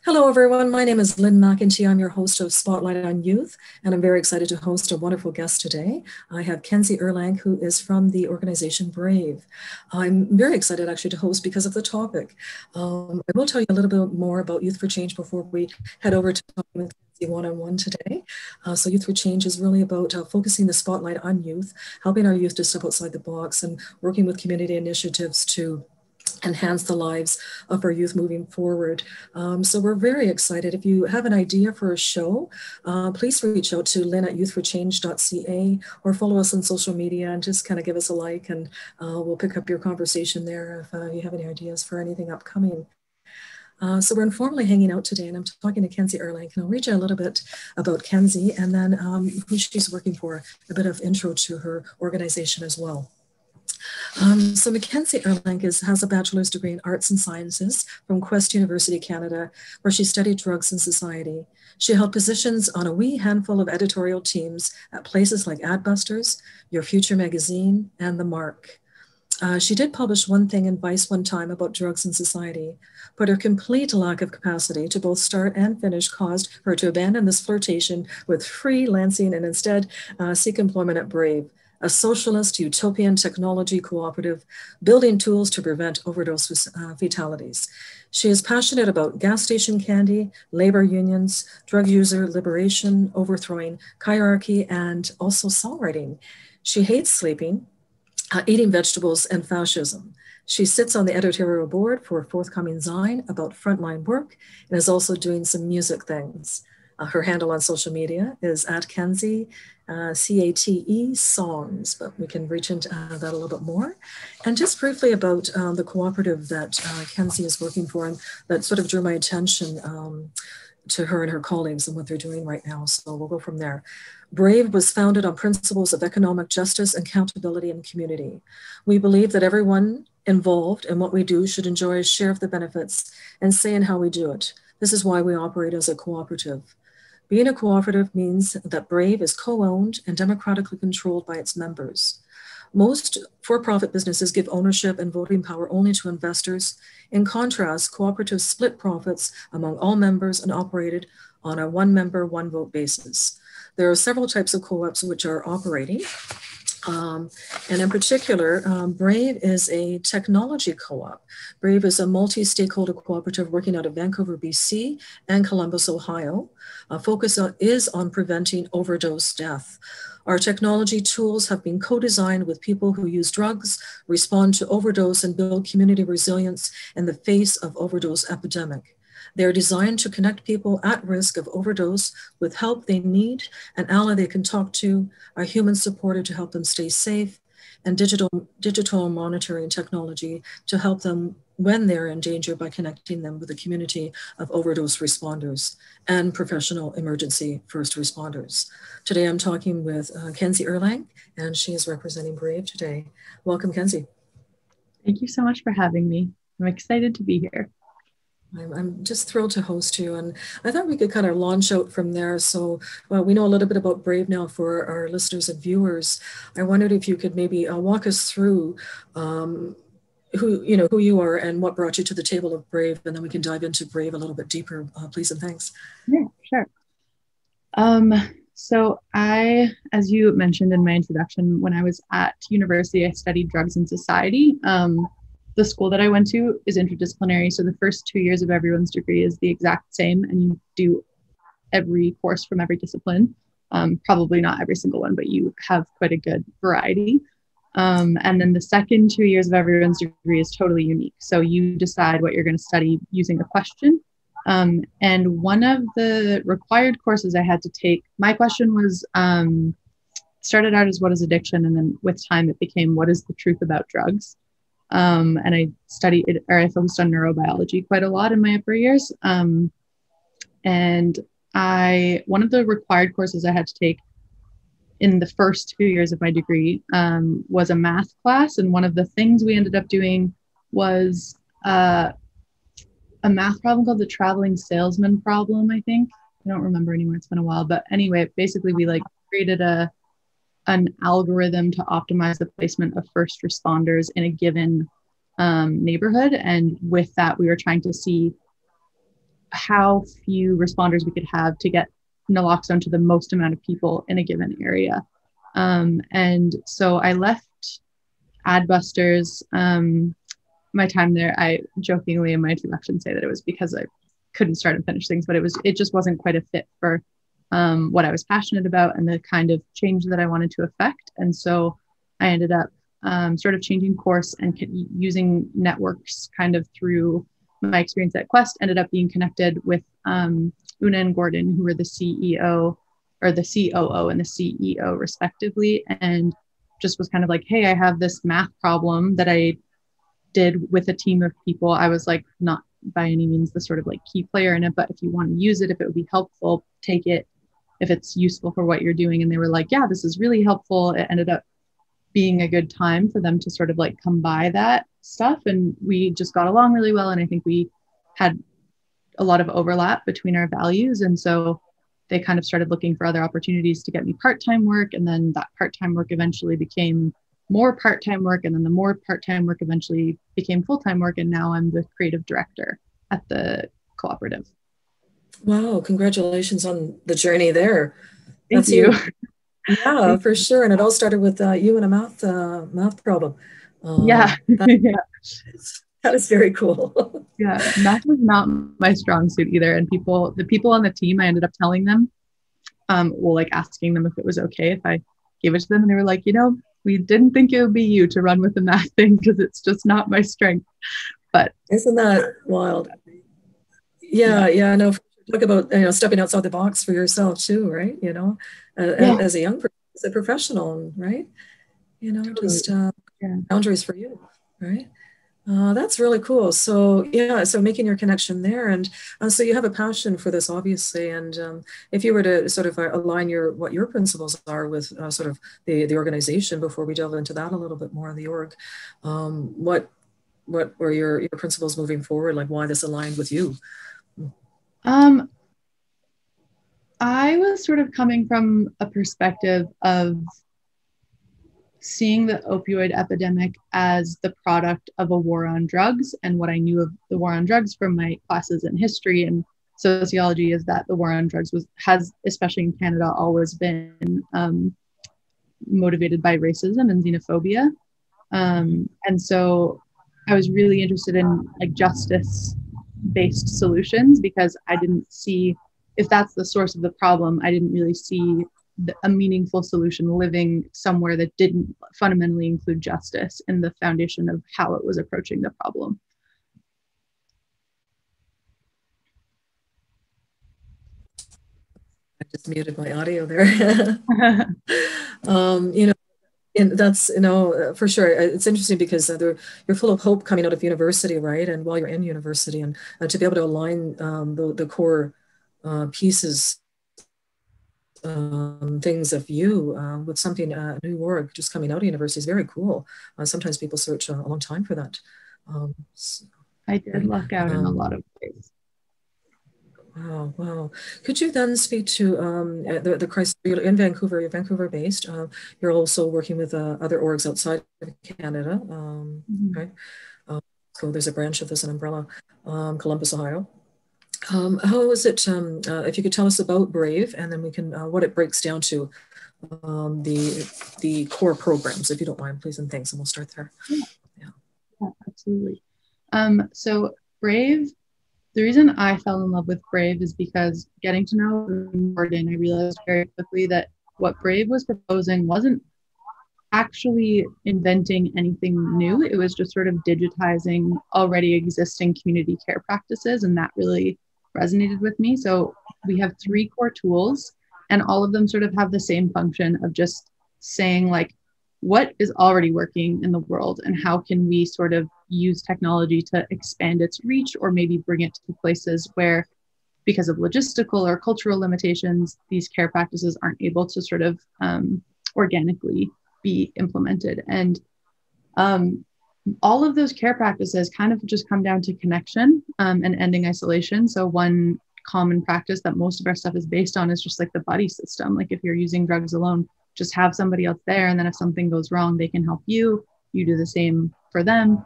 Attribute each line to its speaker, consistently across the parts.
Speaker 1: Hello, everyone. My name is Lynn Mackenzie. I'm your host of Spotlight on Youth, and I'm very excited to host a wonderful guest today. I have Mackenzie Ireland, who is from the organization Brave. I'm very excited actually to host because of the topic. I will tell you a little bit more about Youth for Change before we head over to talking with Mackenzie one-on-one today. So Youth for Change is really about focusing the spotlight on youth, helping our youth to step outside the box and working with community initiatives to enhance the lives of our youth moving forward. So we're very excited. If you have an idea for a show, please reach out to lynn at youthforchange.ca or follow us on social media and just kind of give us a like, and we'll pick up your conversation there if you have any ideas for anything upcoming. So we're informally hanging out today, and I'm talking to Mackenzie Ireland. I'll read you a little bit about Kenzie and then who she's working for, a bit of intro to her organization as well. So Mackenzie Ireland has a bachelor's degree in arts and sciences from Quest University, Canada, where she studied drugs and society. She held positions on a wee handful of editorial teams at places like Adbusters, Your Future Magazine, and The Mark. She did publish one thing in Vice one time about drugs and society, but her complete lack of capacity to both start and finish caused her to abandon this flirtation with freelancing and instead seek employment at Brave, a socialist utopian technology cooperative building tools to prevent overdose fatalities. She is passionate about gas station candy, labor unions, drug user liberation, overthrowing hierarchy, and also songwriting. She hates sleeping, eating vegetables, and fascism. She sits on the editorial board for a forthcoming zine about frontline work and is also doing some music things. Her handle on social media is at Kenzie, CATE songs, but we can reach into that a little bit more. And just briefly about the cooperative that Kenzie is working for, and that sort of drew my attention to her and her colleagues and what they're doing right now. So we'll go from there. Brave was founded on principles of economic justice, accountability, and community. We believe that everyone involved in what we do should enjoy a share of the benefits and say in how we do it. This is why we operate as a cooperative. Being a cooperative means that Brave is co-owned and democratically controlled by its members. Most for-profit businesses give ownership and voting power only to investors. In contrast, cooperatives split profits among all members and operated on a one-member, one-vote basis. There are several types of co-ops which are operating. And in particular, Brave is a technology co-op. Brave is a multi-stakeholder cooperative working out of Vancouver, BC and Columbus, Ohio. Focus is on preventing overdose death. Our technology tools have been co-designed with people who use drugs, respond to overdose, and build community resilience in the face of overdose epidemic. They are designed to connect people at risk of overdose with help they need, an ally they can talk to, a human supporter to help them stay safe, and digital monitoring technology to help them when they're in danger by connecting them with a community of overdose responders and professional emergency first responders. Today I'm talking with Kenzie Ireland, and she is representing Brave today. Welcome, Kenzie.
Speaker 2: Thank you so much for having me. I'm excited to be here.
Speaker 1: I'm just thrilled to host you, and I thought we could kind of launch out from there. So we know a little bit about Brave now for our listeners and viewers. I wondered if you could maybe walk us through who you are and what brought you to the table of Brave, and then we can dive into Brave a little bit deeper, please and thanks.
Speaker 2: Yeah, sure. Um, so as you mentioned in my introduction, when I was at university, I studied drugs and society. The school that I went to is interdisciplinary. So the first 2 years of everyone's degree is the exact same, and you do every course from every discipline. Probably not every single one, but you have quite a good variety. And then the second 2 years of everyone's degree is totally unique. So you decide what you're going to study using a question. And one of the required courses I had to take, my question was, started out as what is addiction? And then with time, it became what is the truth about drugs? And I focused on neurobiology quite a lot in my upper years. And one of the required courses I had to take in the first 2 years of my degree was a math class. And one of the things we ended up doing was a math problem called the traveling salesman problem, I think. I don't remember anymore. It's been a while. But anyway, basically we created an algorithm to optimize the placement of first responders in a given neighborhood. And with that, we were trying to see how few responders we could have to get naloxone to the most amount of people in a given area. And so I left Adbusters. My time there, I jokingly in my introduction say that it was because I couldn't start and finish things, but it just wasn't quite a fit for what I was passionate about and the kind of change that I wanted to affect. And so I ended up sort of changing course and using networks kind of through my experience at Quest, ended up being connected with Una and Gordon, who were the CEO or the COO and the CEO respectively. And just was kind of like, hey, I have this math problem that I did with a team of people. I was like, not by any means the sort of like key player in it, but if you want to use it, if it would be helpful, take it if it's useful for what you're doing. And they were like, yeah, this is really helpful. It ended up being a good time for them to sort of like come by that stuff. And we just got along really well. And I think we had a lot of overlap between our values. And so they kind of started looking for other opportunities to get me part-time work. And then that part-time work eventually became more part-time work. And then the more part-time work eventually became full-time work. And now I'm the creative director at the cooperative.
Speaker 1: Wow, congratulations on the journey there.
Speaker 2: Thank you.
Speaker 1: Yeah, for sure. And it all started with you and a math problem.
Speaker 2: Yeah.
Speaker 1: That is very cool.
Speaker 2: Yeah, math was not my strong suit either. And the people on the team, I ended up telling them, well, like asking them if it was okay if I gave it to them. And they were like, we didn't think it would be you to run with the math thing because it's just not my strength. But
Speaker 1: isn't that wild? Yeah. No, talk about, stepping outside the box for yourself too, right? As a young person, as a professional, right?
Speaker 2: Totally.
Speaker 1: Just boundaries for you, right? That's really cool. So so making your connection there, and so you have a passion for this, obviously. And if you were to sort of align what your principles are with sort of the organization, before we delve into that a little bit more in the org, what were your principles moving forward? Like why this aligned with you?
Speaker 2: I was sort of coming from a perspective of seeing the opioid epidemic as the product of a war on drugs. And what I knew of the war on drugs from my classes in history and sociology is that the war on drugs has, especially in Canada, always been motivated by racism and xenophobia. And so I was really interested in like justice-based solutions because I didn't see, if that's the source of the problem, I didn't really see a meaningful solution living somewhere that didn't fundamentally include justice in the foundation of how it was approaching the problem.
Speaker 1: I just muted my audio there. And that's, for sure. It's interesting because you're full of hope coming out of university, right? And while you're in university, and to be able to align the core pieces, things of you with something new work just coming out of university is very cool. Sometimes people search a long time for that.
Speaker 2: So, I did luck out in a lot of ways.
Speaker 1: Wow. Could you then speak to the crisis? You're in Vancouver, you're Vancouver based. You're also working with other orgs outside of Canada. Right? So there's a branch of this, an umbrella, Columbus, Ohio. How is it, if you could tell us about Brave, and then we can, what it breaks down to, the core programs, if you don't mind, please and thanks, and we'll start there.
Speaker 2: Yeah, absolutely. So Brave, the reason I fell in love with Brave is because getting to know Gordon, I realized very quickly that what Brave was proposing wasn't actually inventing anything new. It was just sort of digitizing already existing community care practices, and that really resonated with me. So we have 3 core tools, and all of them sort of have the same function of just saying like, what is already working in the world and how can we sort of use technology to expand its reach, or maybe bring it to places where, because of logistical or cultural limitations, these care practices aren't able to sort of organically be implemented. And all of those care practices kind of just come down to connection and ending isolation. So one common practice that most of our stuff is based on is just like the buddy system. Like if you're using drugs alone, just have somebody else there. And then if something goes wrong, they can help you. You do the same for them.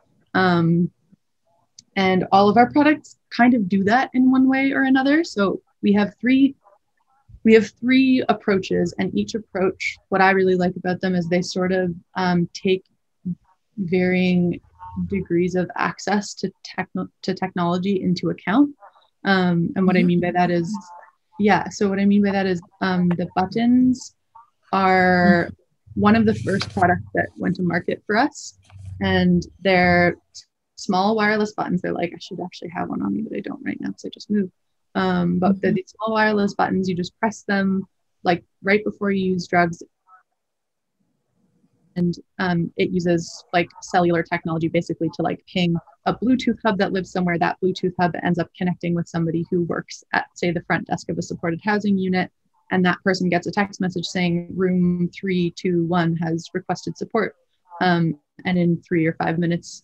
Speaker 2: And all of our products kind of do that in one way or another. So we have three approaches, and each approach, what I really like about them is they sort of take varying degrees of access to technology into account. And what I mean by that is, the buttons are one of the first products that went to market for us, and they're small wireless buttons. They're like, I should actually have one on me, but I don't right now because I just moved. But they're these small wireless buttons. You just press them like right before you use drugs. And it uses like cellular technology basically to like ping a Bluetooth hub that lives somewhere. That Bluetooth hub ends up connecting with somebody who works at, say, the front desk of a supported housing unit. And that person gets a text message saying room 321 has requested support. And in 3 to 5 minutes,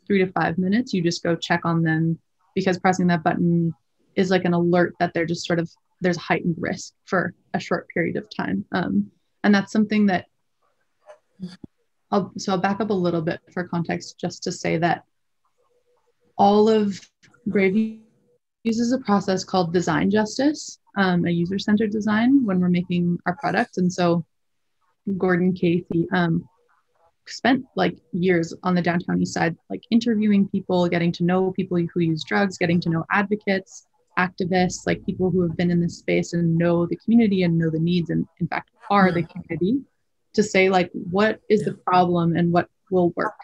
Speaker 2: you just go check on them, because pressing that button is like an alert that they're just sort of, there's heightened risk for a short period of time. And that's something that I'll back up a little bit for context, just to say that all of Brave uses a process called design justice, a user-centered design when we're making our product. And so Gordon Casey spent like years on the downtown east side, like interviewing people, getting to know people who use drugs, getting to know advocates, activists, like people who have been in this space and know the community and know the needs, and in fact are the community, to say like, what is the problem and what will work?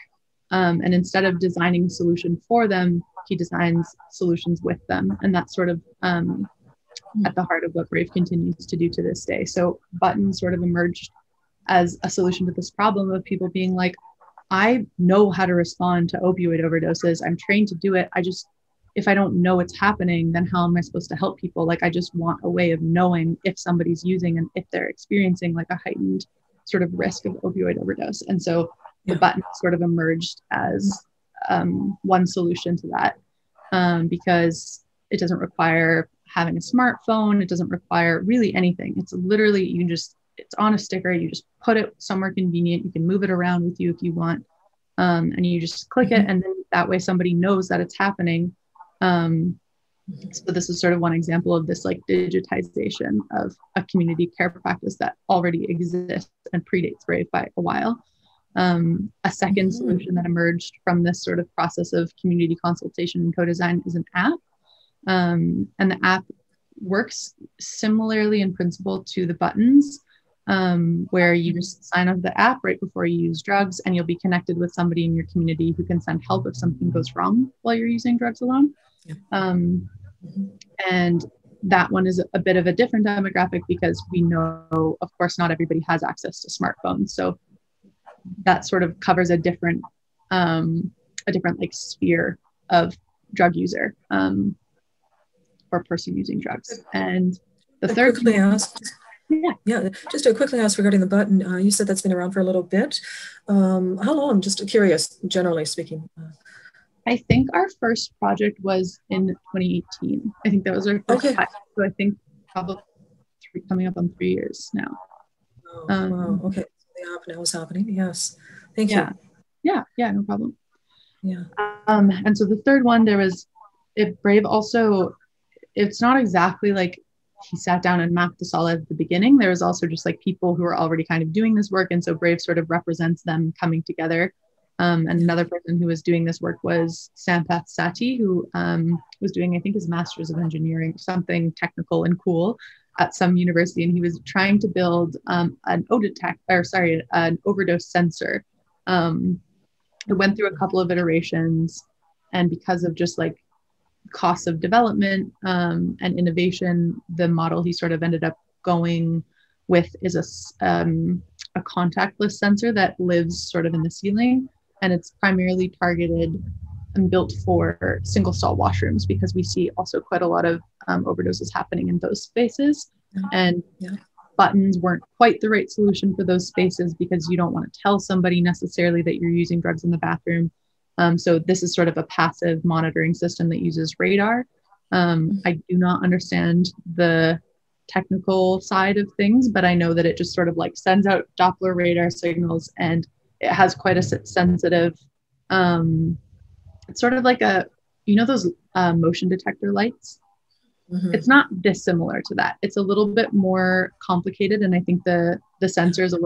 Speaker 2: And instead of designing a solution for them, he designs solutions with them. And that's sort of at the heart of what Brave continues to do to this day. So buttons sort of emerged as a solution to this problem of people being like, I know how to respond to opioid overdoses. I'm trained to do it. If I don't know what's happening, then how am I supposed to help people? Like, I just want a way of knowing if somebody's using and if they're experiencing like a heightened sort of risk of opioid overdose. And so the button sort of emerged as one solution to that, because it doesn't require having a smartphone. It doesn't require really anything. It's literally, it's on a sticker. You just put it somewhere convenient. You can move it around with you if you want. And you just click it. And then that way somebody knows that it's happening. So this is sort of one example of this like digitization of a community care practice that already exists and predates Brave by a while. A second solution that emerged from this sort of process of community consultation and co-design is an app. And the app works similarly in principle to the buttons, where you just sign up the app right before you use drugs, and you'll be connected with somebody in your community who can send help if something goes wrong while you're using drugs alone. And that one is a bit of a different demographic, because we know, of course, not everybody has access to smartphones. So that sort of covers a different like sphere of drug user or person using drugs. And the third
Speaker 1: quickly ask, just to quickly ask regarding the button, you said that's been around for a little bit. How long? Just curious, generally speaking.
Speaker 2: I think our first project was in 2018. I think that was our first time. So I think probably coming up on 3 years now.
Speaker 1: Wow. Okay. The app now is happening. Yes. Thank you.
Speaker 2: Yeah, no problem.
Speaker 1: Yeah.
Speaker 2: And so the third one, Brave also, it's not exactly like he sat down and mapped this all at the beginning. There was also just like people who are already kind of doing this work. And so Brave sort of represents them coming together. And another person who was doing this work was Sampath Sati, who was doing, I think, his master's of engineering, something technical and cool at some university. And he was trying to build an overdose sensor. It went through a couple of iterations, and because of just like costs of development and innovation, the model he sort of ended up going with is a contactless sensor that lives sort of in the ceiling. And it's primarily targeted and built for single stall washrooms, because we see also quite a lot of overdoses happening in those spaces. And buttons weren't quite the right solution for those spaces, because you don't want to tell somebody necessarily that you're using drugs in the bathroom. So this is sort of a passive monitoring system that uses radar. I do not understand the technical side of things, but I know that it just sort of like sends out Doppler radar signals, and it has quite a sensitive, it's sort of like you know those motion detector lights?
Speaker 1: Mm-hmm.
Speaker 2: It's not dissimilar to that. It's a little bit more complicated, and I think the sensor is a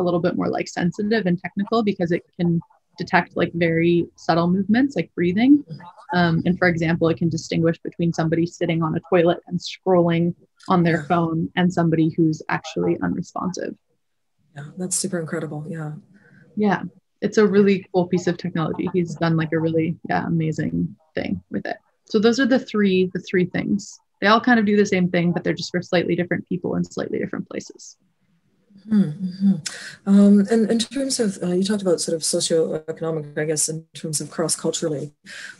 Speaker 2: little bit more like sensitive and technical because it can detect like very subtle movements like breathing. And for example, it can distinguish between somebody sitting on a toilet and scrolling on their phone and somebody who's actually unresponsive.
Speaker 1: Yeah, that's super incredible. Yeah.
Speaker 2: Yeah, it's a really cool piece of technology. He's done like a really amazing thing with it. So those are the three things. They all kind of do the same thing, but they're just for slightly different people in slightly different places.
Speaker 1: Mm-hmm. And in terms of, you talked about sort of socioeconomic, I guess, in terms of cross-culturally,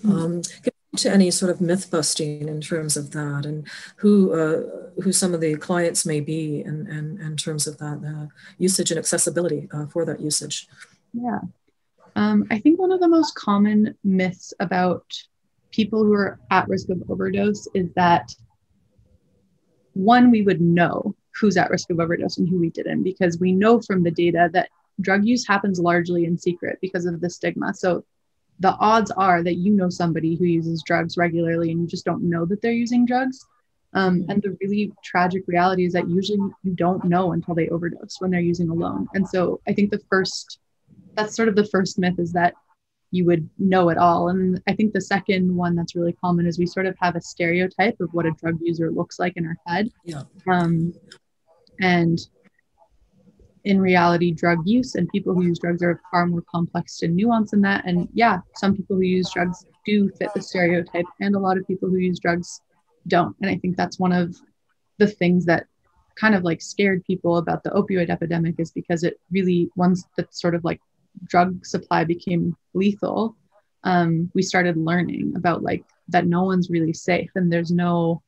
Speaker 1: get into any sort of myth busting in terms of that, and who some of the clients may be in terms of that usage and accessibility for that usage.
Speaker 2: Yeah. I think one of the most common myths about people who are at risk of overdose is that, one, we would know who's at risk of overdose and who we didn't, because we know from the data that drug use happens largely in secret because of the stigma. So the odds are that you know somebody who uses drugs regularly and you just don't know that they're using drugs. And the really tragic reality is that usually you don't know until they overdose when they're using alone. And so I think that's sort of the first myth, is that you would know it all. And I think the second one that's really common is we sort of have a stereotype of what a drug user looks like in our head.
Speaker 1: Yeah.
Speaker 2: And in reality, drug use and people who use drugs are far more complex and nuanced than that. And yeah, some people who use drugs do fit the stereotype, and a lot of people who use drugs don't. And I think that's one of the things that kind of like scared people about the opioid epidemic, is because it really, once that sort of like drug supply became lethal, we started learning about like that no one's really safe, and there's no,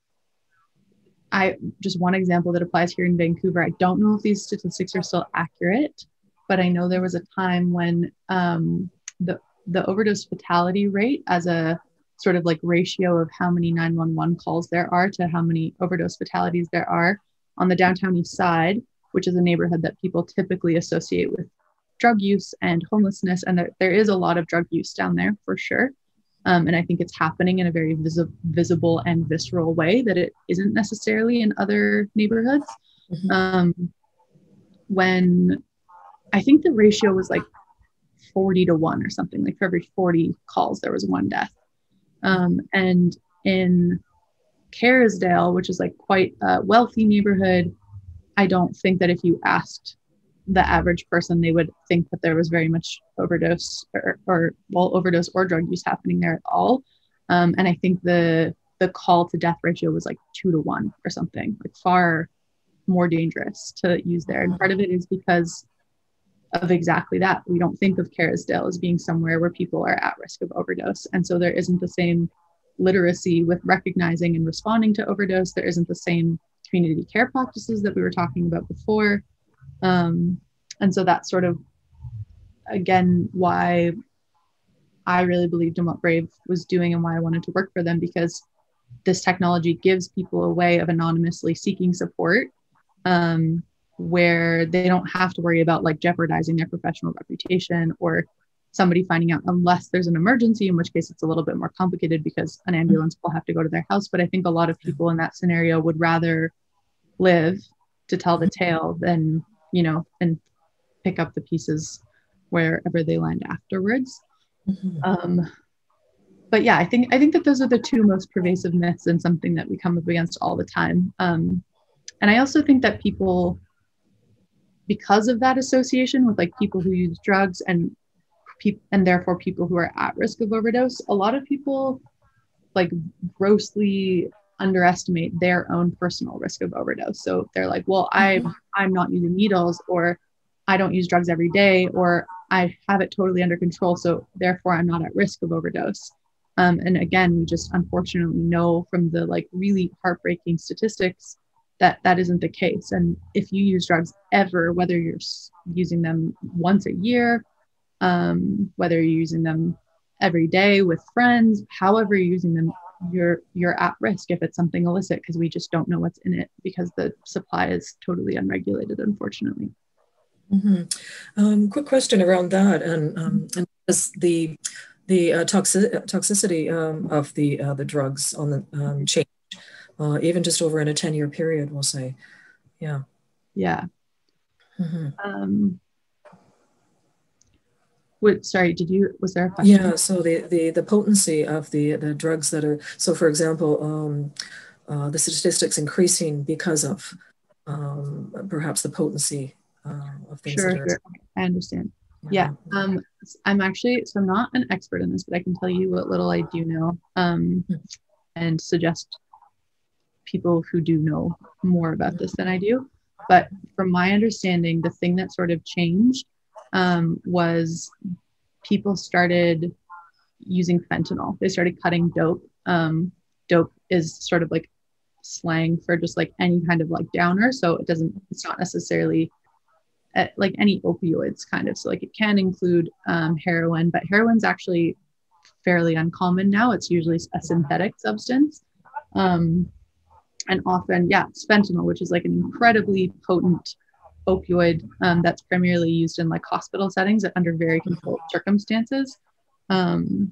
Speaker 2: just one example that applies here in Vancouver. I don't know if these statistics are still accurate, but I know there was a time when the overdose fatality rate, as a sort of like ratio of how many 911 calls there are to how many overdose fatalities there are on the downtown east side, which is a neighborhood that people typically associate with drug use and homelessness. And there is a lot of drug use down there for sure. And I think it's happening in a very visible and visceral way that it isn't necessarily in other neighborhoods. When I think the ratio was like 40-1 or something, like for every 40 calls, there was one death. And in Kerrisdale, which is like quite a wealthy neighborhood, I don't think that if you asked the average person, they would think that there was very much overdose or overdose or drug use happening there at all. And I think the call to death ratio was like 2-1 or something, like far more dangerous to use there. And part of it is because of exactly that. We don't think of Kerrisdale as being somewhere where people are at risk of overdose. And so there isn't the same literacy with recognizing and responding to overdose. There isn't the same community care practices that we were talking about before. And so that's sort of, again, why I really believed in what Brave was doing and why I wanted to work for them, because this technology gives people a way of anonymously seeking support, where they don't have to worry about like jeopardizing their professional reputation or somebody finding out, unless there's an emergency, in which case it's a little bit more complicated because an ambulance will have to go to their house. But I think a lot of people in that scenario would rather live to tell the tale than, and pick up the pieces wherever they land afterwards. But yeah, I think that those are the two most pervasive myths, and something that we come up against all the time. And I also think that people, because of that association with like people who use drugs and therefore people who are at risk of overdose, a lot of people like grossly underestimate their own personal risk of overdose. So they're like, well, I'm not using needles, or I don't use drugs every day, or I have it totally under control, so therefore I'm not at risk of overdose. And again, we just unfortunately know from the like really heartbreaking statistics that that isn't the case. And if you use drugs ever, whether you're using them once a year, whether you're using them every day with friends, however you're using them, you're at risk if it's something illicit, because we just don't know what's in it, because the supply is totally unregulated, unfortunately.
Speaker 1: Quick question around that, and as the the toxicity of the drugs on the change, even just over in a 10-year period, we'll say. Yeah.
Speaker 2: Yeah.
Speaker 1: Mm-hmm.
Speaker 2: Sorry, was there a question?
Speaker 1: Yeah, so the potency of the drugs that are, so for example, the statistics increasing because of perhaps the potency of things that are.
Speaker 2: Sure. I understand. Yeah. I'm actually, so I'm not an expert in this, but I can tell you what little I do know, and suggest people who do know more about this than I do. But from my understanding, the thing that sort of changed was people started using fentanyl. They started cutting dope. Dope is sort of like slang for just like any kind of like downer. So it's not necessarily like any opioids kind of. So like it can include heroin, but heroin's actually fairly uncommon now. It's usually a synthetic substance. And often, it's fentanyl, which is like an incredibly potent opioid that's primarily used in like hospital settings under very controlled circumstances. And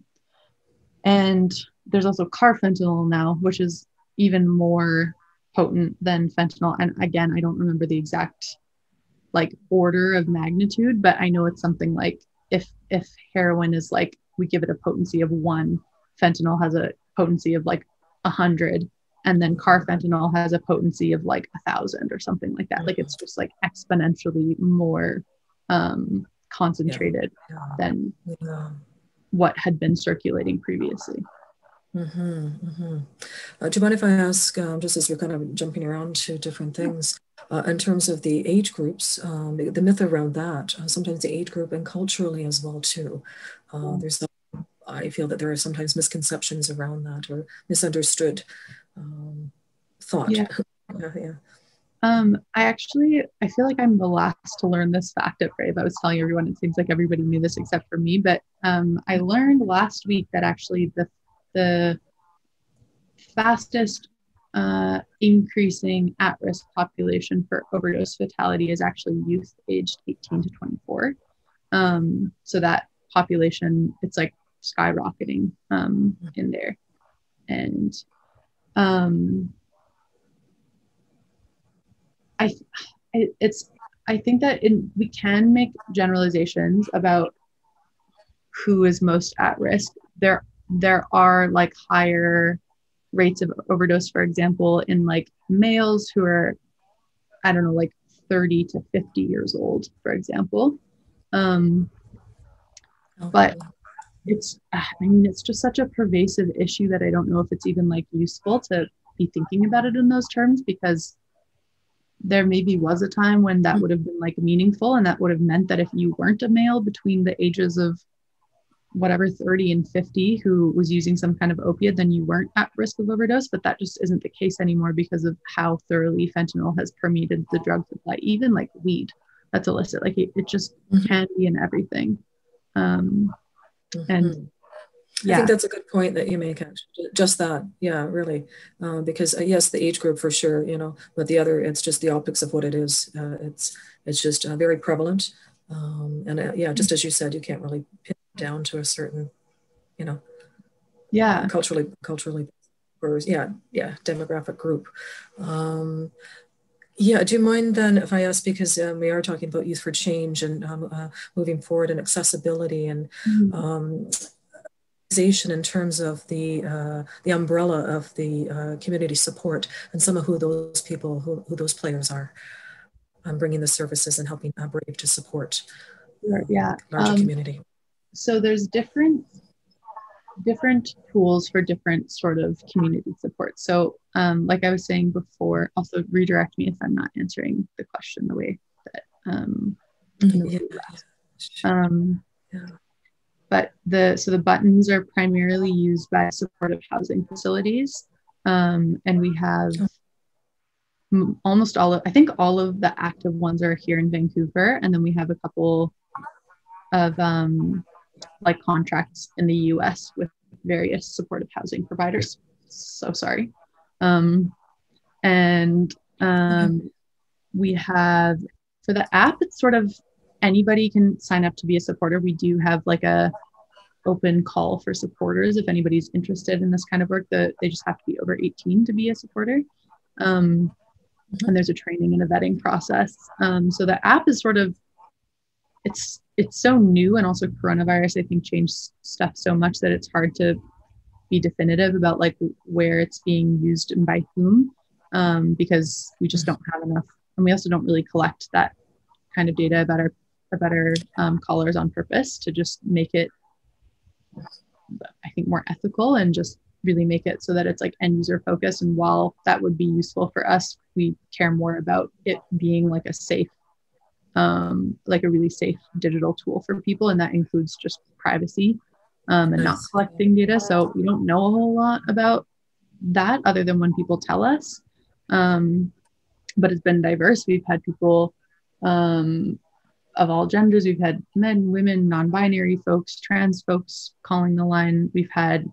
Speaker 2: there's also carfentanil now, which is even more potent than fentanyl. And again, I don't remember the exact like order of magnitude, but I know it's something like if heroin is like, we give it a potency of 1, fentanyl has a potency of like 100, and then carfentanil has a potency of like 1,000 or something like that. Like it's just like exponentially more concentrated than what had been circulating previously.
Speaker 1: Do you mind if I ask, just as we're kind of jumping around to different things, in terms of the age groups, the myth around that, sometimes the age group and culturally as well too. I feel that there are sometimes misconceptions around that or misunderstood thought.
Speaker 2: Yeah. I feel like I'm the last to learn this fact at Brave. I was telling everyone, it seems like everybody knew this except for me, but I learned last week that actually the fastest increasing at-risk population for overdose fatality is actually youth aged 18 to 24. So that population, it's like skyrocketing in there. And I think that we can make generalizations about who is most at risk. There are like higher rates of overdose, for example, in like males who are, I don't know, like 30 to 50 years old, for example. But it's just such a pervasive issue that I don't know if it's even like useful to be thinking about it in those terms, because there maybe was a time when that would have been like meaningful, and that would have meant that if you weren't a male between the ages of whatever 30 and 50 who was using some kind of opiate, then you weren't at risk of overdose. But that just isn't the case anymore because of how thoroughly fentanyl has permeated the drug supply. Even like weed that's illicit, like it just can be in everything. And
Speaker 1: I think that's a good point that you make, actually. Just that, really, because yes, the age group for sure, but the other, it's just the optics of what it is. It's just very prevalent, and just as you said, you can't really pin it down to a certain, culturally, or demographic group. Do you mind then if I ask, because we are talking about Youth for Change and moving forward and accessibility and in terms of the umbrella of the community support and some of who those people, who those players are, bringing the services and helping Brave to support larger community.
Speaker 2: So there's different tools for different sort of community support. So like I was saying before, also redirect me if I'm not answering the question the way that But the buttons are primarily used by supportive housing facilities, and we have almost all of the active ones are here in Vancouver, and then we have a couple of like contracts in the US with various supportive housing providers. So sorry. We have, for the app, it's sort of anybody can sign up to be a supporter. We do have like a open call for supporters. If anybody's interested in this kind of work, they just have to be over 18 to be a supporter. And there's a training and a vetting process. So the app is sort of, it's so new, and also coronavirus, I think, changed stuff so much that it's hard to be definitive about like where it's being used and by whom, because we just don't have enough, and we also don't really collect that kind of data about our callers on purpose to just make it, I think, more ethical and just really make it so that it's like end user focused. And while that would be useful for us, we care more about it being like a safe, like a really safe digital tool for people. And that includes just privacy, and not collecting data. So we don't know a whole lot about that other than when people tell us. But it's been diverse. We've had people of all genders. We've had men, women, non-binary folks, trans folks calling the line. We've had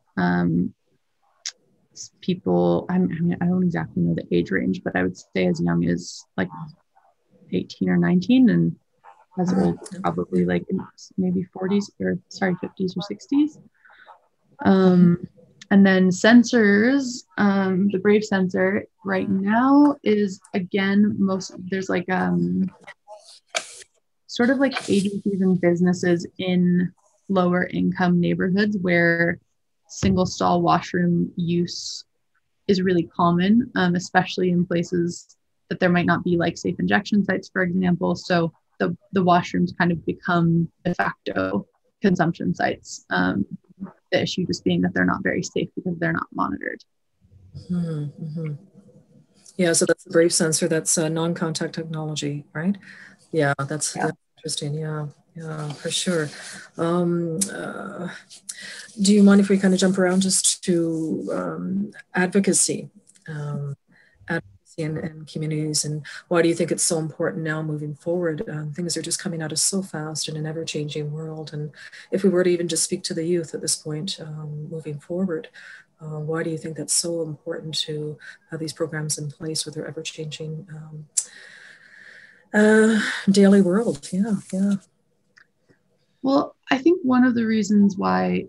Speaker 2: people, I mean, I don't exactly know the age range, but I would say as young as like 18 or 19, and as old probably like maybe 40s or 50s or 60s. And then sensors, the Brave sensor right now is, again, there's like sort of like agencies and businesses in lower income neighborhoods where single stall washroom use is really common, especially in places that there might not be like safe injection sites, for example. So the washrooms kind of become de facto consumption sites. The issue just being that they're not very safe because they're not monitored.
Speaker 1: Mm-hmm. Yeah, so that's the Brave sensor. That's non-contact technology, right? Yeah, that's interesting. Yeah, for sure. Do you mind if we kind of jump around just to advocacy in communities, and why do you think it's so important now moving forward? Things are just coming at us so fast in an ever-changing world, and if we were to even just speak to the youth at this point, moving forward, why do you think that's so important to have these programs in place with their ever-changing daily world? Yeah.
Speaker 2: Well, I think one of the reasons why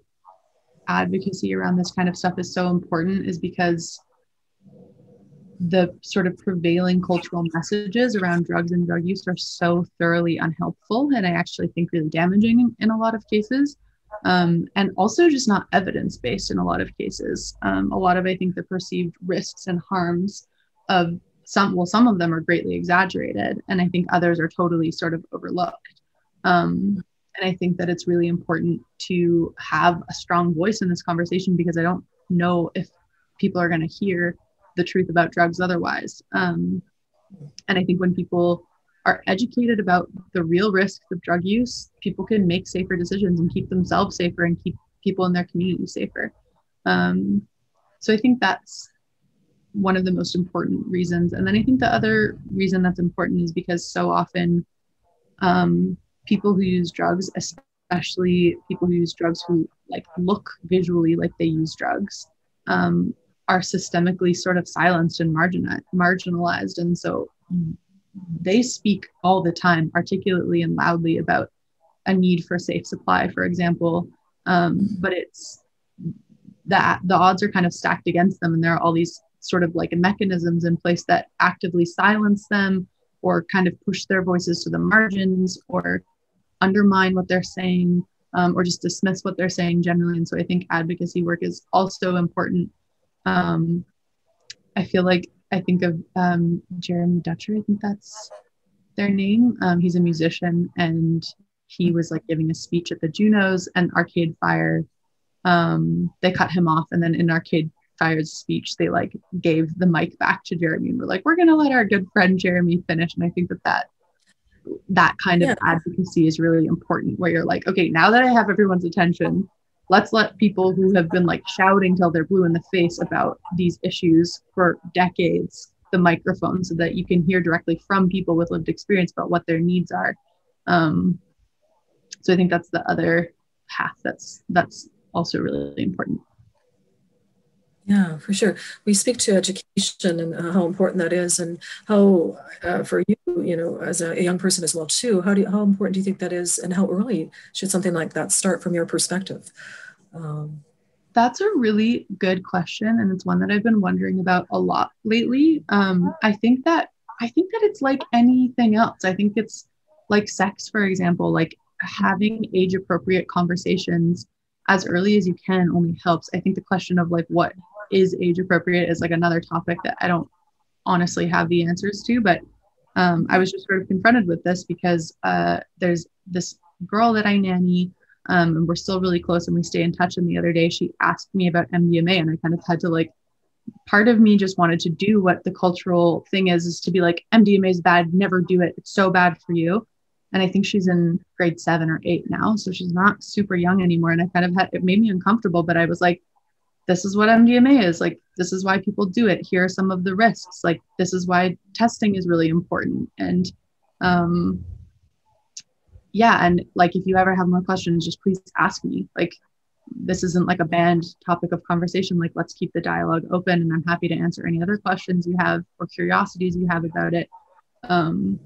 Speaker 2: advocacy around this kind of stuff is so important is because the sort of prevailing cultural messages around drugs and drug use are so thoroughly unhelpful, and I actually think really damaging in a lot of cases, and also just not evidence-based in a lot of cases. A lot of, I think, the perceived risks and harms of some of them are greatly exaggerated, and I think others are totally sort of overlooked. And I think that it's really important to have a strong voice in this conversation, because I don't know if people are going to hear the truth about drugs otherwise. And I think when people are educated about the real risks of drug use, people can make safer decisions and keep themselves safer and keep people in their community safer. So I think that's one of the most important reasons. And then I think the other reason that's important is because so often people who use drugs, especially people who use drugs who like look visually like they use drugs, are systemically sort of silenced and marginalized. And so they speak all the time, articulately and loudly, about a need for safe supply, for example. But it's that the odds are kind of stacked against them. And there are all these sort of like mechanisms in place that actively silence them, or kind of push their voices to the margins, or undermine what they're saying, or just dismiss what they're saying generally. And so I think advocacy work is also important. I feel like I think of Jeremy Dutcher, I think that's their name. He's a musician, and he was like giving a speech at the Junos, and Arcade Fire, they cut him off, and then in Arcade Fire's speech, they like gave the mic back to Jeremy and were like, we're gonna let our good friend Jeremy finish. And I think that kind of advocacy is really important, where you're like, okay, now that I have everyone's attention, let's let people who have been like shouting till they're blue in the face about these issues for decades the microphone, so that you can hear directly from people with lived experience about what their needs are. So I think that's the other path that's also really important.
Speaker 1: Yeah, for sure. We speak to education and how important that is, and how for you, as a young person as well too. How important do you think that is, and how early should something like that start from your perspective? Um,
Speaker 2: That's a really good question, and it's one that I've been wondering about a lot lately. I think that it's like anything else. I think it's like sex, for example, like having age appropriate conversations as early as you can only helps. I think the question of like what is age appropriate is like another topic that I don't honestly have the answers to, but I was just sort of confronted with this because there's this girl that I nanny, and we're still really close and we stay in touch. And the other day she asked me about MDMA, and I kind of had to like, part of me just wanted to do what the cultural thing is to be like, MDMA is bad, never do it. It's so bad for you. And I think she's in grade 7 or 8 now. So she's not super young anymore. And I kind of it made me uncomfortable, but I was like, this is what MDMA is. Like, this is why people do it. Here are some of the risks. Like, this is why testing is really important. And um, yeah. And like, if you ever have more questions, just please ask me. Like, this isn't like a banned topic of conversation. Like, let's keep the dialogue open. And I'm happy to answer any other questions you have or curiosities you have about it. Um,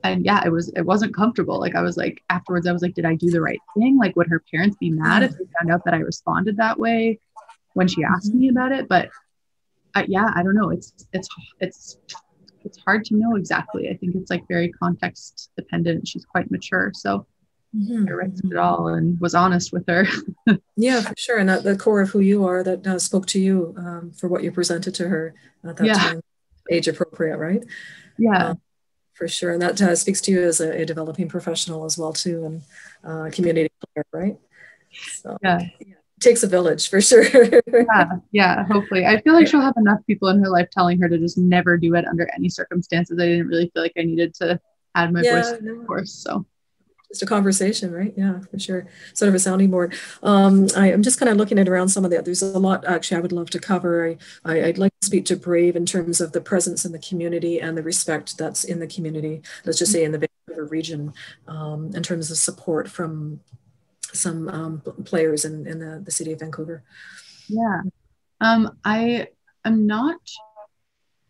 Speaker 2: and yeah, it wasn't comfortable. Like, I was like, afterwards, I was like, did I do the right thing? Like, would her parents be mad if they found out that I responded that way when she asked me about it? But yeah, I don't know. It's hard to know exactly. I think it's like very context dependent. She's quite mature, so I read it all and was honest with her.
Speaker 1: yeah, for sure. And that the core of who you are that spoke to you for what you presented to her at that time, age appropriate, right?
Speaker 2: Yeah.
Speaker 1: For sure. And that speaks to you as a developing professional as well too, and community player, right? So
Speaker 2: Yeah.
Speaker 1: it takes a village for sure.
Speaker 2: Yeah, hopefully. I feel like she'll have enough people in her life telling her to just never do it under any circumstances. I didn't really feel like I needed to add my voice to the course. So
Speaker 1: just a conversation, right? Yeah, for sure. Sort of a sounding board. I'm just kind of looking at around some of that. There's a lot actually I would love to cover. I'd like to speak to Brave in terms of the presence in the community and the respect that's in the community. Let's just say in the Vancouver region, in terms of support from some players in the city of Vancouver.
Speaker 2: Yeah. I am not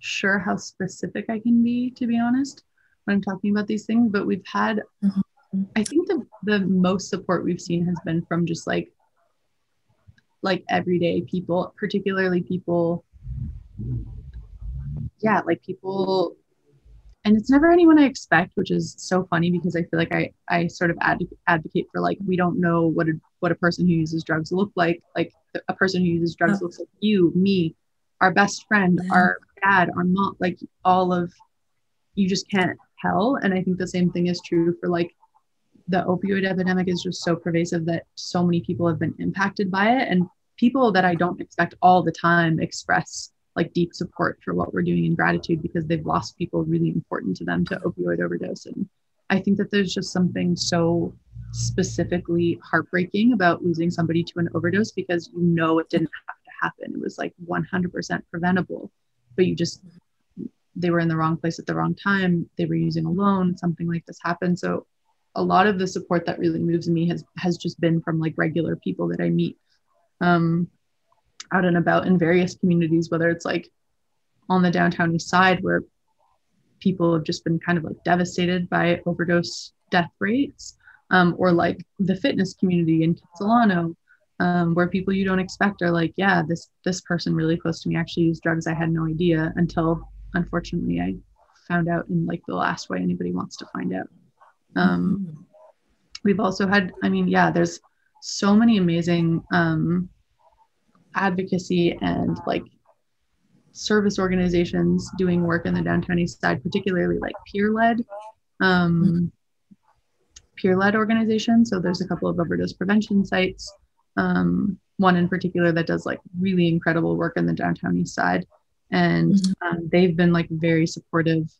Speaker 2: sure how specific I can be, to be honest, when I'm talking about these things, but we've had, I think the most support we've seen has been from just like everyday people, particularly people, like people, and it's never anyone I expect, which is so funny because I feel like I sort of advocate for like, we don't know what a person who uses drugs look like a person who uses drugs looks like you, me, our best friend, our dad, our mom, like all of, you just can't tell. And I think the same thing is true for like, the opioid epidemic is just so pervasive that so many people have been impacted by it. And people that I don't expect all the time express like deep support for what we're doing and gratitude because they've lost people really important to them to opioid overdose. And I think that there's just something so specifically heartbreaking about losing somebody to an overdose because you know it didn't have to happen. It was like 100% preventable, but they were in the wrong place at the wrong time. They were using alone, something like this happened. So a lot of the support that really moves me has just been from like regular people that I meet out and about in various communities, whether it's like on the downtown east side where people have just been kind of like devastated by overdose death rates, or like the fitness community in Kitsilano, where people you don't expect are like, yeah, this person really close to me actually used drugs. I had no idea until unfortunately I found out in like the last way anybody wants to find out. We've also had, there's so many amazing advocacy and like service organizations doing work in the downtown east side, particularly like peer-led organizations. So there's a couple of overdose prevention sites, one in particular that does like really incredible work in the downtown east side, and they've been like very supportive.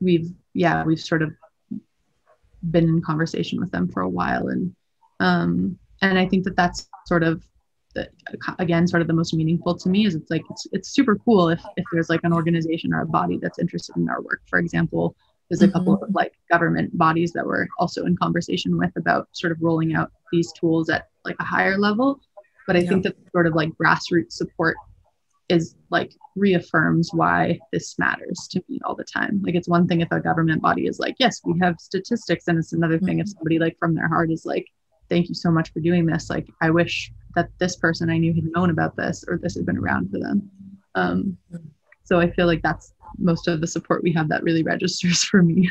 Speaker 2: We've sort of been in conversation with them for a while, and I think that that's sort of sort of the most meaningful to me is it's super cool if there's like an organization or a body that's interested in our work. For example, there's a couple of like government bodies that we're also in conversation with about sort of rolling out these tools at like a higher level. But I think that sort of like grassroots support is like reaffirms why this matters to me all the time. Like, it's one thing if a government body is like, yes, we have statistics, and it's another thing if somebody like from their heart is like, thank you so much for doing this. Like, I wish that this person I knew had known about this, or this had been around for them. So I feel like that's most of the support we have that really registers for me.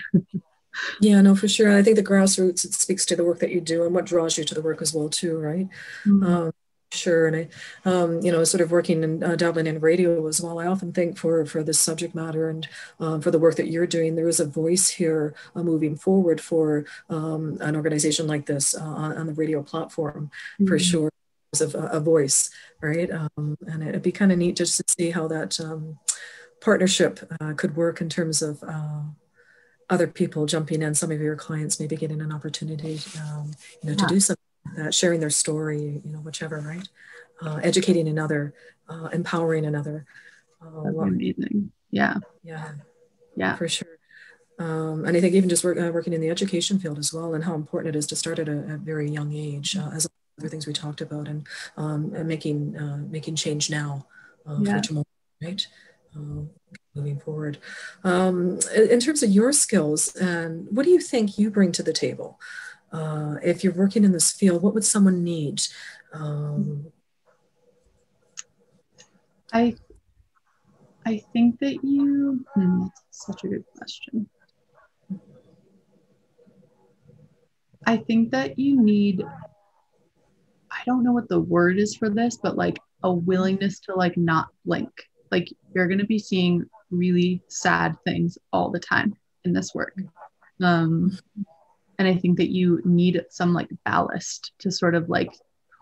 Speaker 1: Yeah, no, for sure. I think the grassroots, it speaks to the work that you do and what draws you to the work as well too, right? Sure. And I, sort of working and dabbling in radio as well, I often think for this subject matter and for the work that you're doing, there is a voice here moving forward for an organization like this on the radio platform, for sure. There's a voice, right? And it'd be kind of neat just to see how that partnership could work in terms of other people jumping in, some of your clients maybe getting an opportunity, to do something like that, sharing their story, whichever, right? Educating another, empowering another.
Speaker 2: That'd be amazing. Yeah,
Speaker 1: for sure. And I think even just working in the education field as well, and how important it is to start at a very young age, as other things we talked about, and making change now for tomorrow, right? Moving forward. In terms of your skills, and what do you think you bring to the table? If you're working in this field, what would someone need?
Speaker 2: I think that you, that's such a good question. I think that you need, I don't know what the word is for this, but like a willingness to like not blink. Like, you're going to be seeing really sad things all the time in this work. And I think that you need some like ballast to sort of like,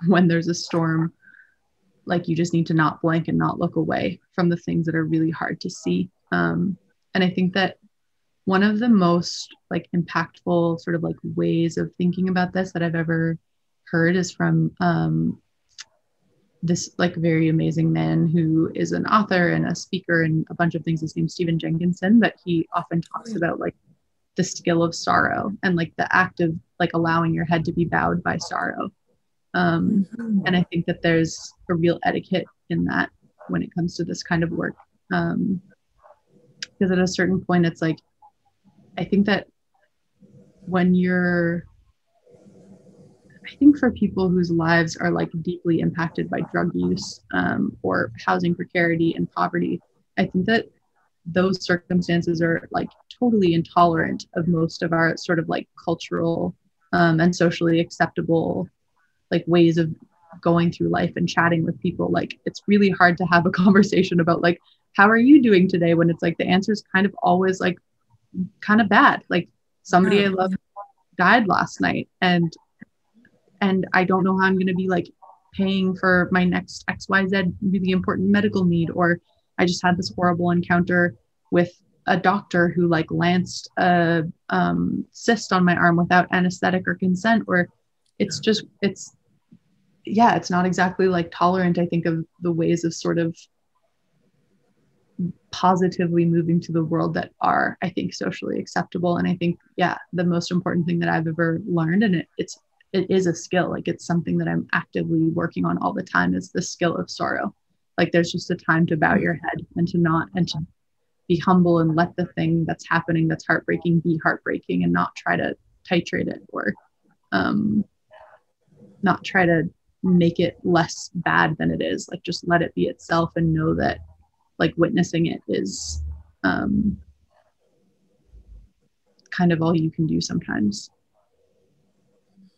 Speaker 2: when there's a storm, like you just need to not blink and not look away from the things that are really hard to see. And I think that one of the most like impactful sort of like ways of thinking about this that I've ever heard is from this like very amazing man who is an author and a speaker and a bunch of things. His name's Stephen Jenkinson, but he often talks about like the skill of sorrow and like the act of like allowing your head to be bowed by sorrow. And I think that there's a real etiquette in that when it comes to this kind of work. Because at a certain point, it's like, I think that when I think for people whose lives are like deeply impacted by drug use or housing precarity and poverty, I think that those circumstances are like totally intolerant of most of our sort of like cultural and socially acceptable like ways of going through life and chatting with people. Like, it's really hard to have a conversation about like, how are you doing today, when it's like the answer is kind of always like kind of bad. Like, somebody I love died last night, and I don't know how I'm going to be like paying for my next XYZ really important medical need. Or I just had this horrible encounter with a doctor who like lanced a cyst on my arm without anesthetic or consent. Or it's just, it's not exactly like tolerant, I think, of the ways of sort of positively moving to the world that are, I think, socially acceptable. And I think, the most important thing that I've ever learned, and it is a skill, like it's something that I'm actively working on all the time, is the skill of sorrow. Like, there's just a time to bow your head and to be humble and let the thing that's happening that's heartbreaking be heartbreaking, and not try to titrate it or not try to make it less bad than it is. Like, just let it be itself and know that like witnessing it is kind of all you can do sometimes.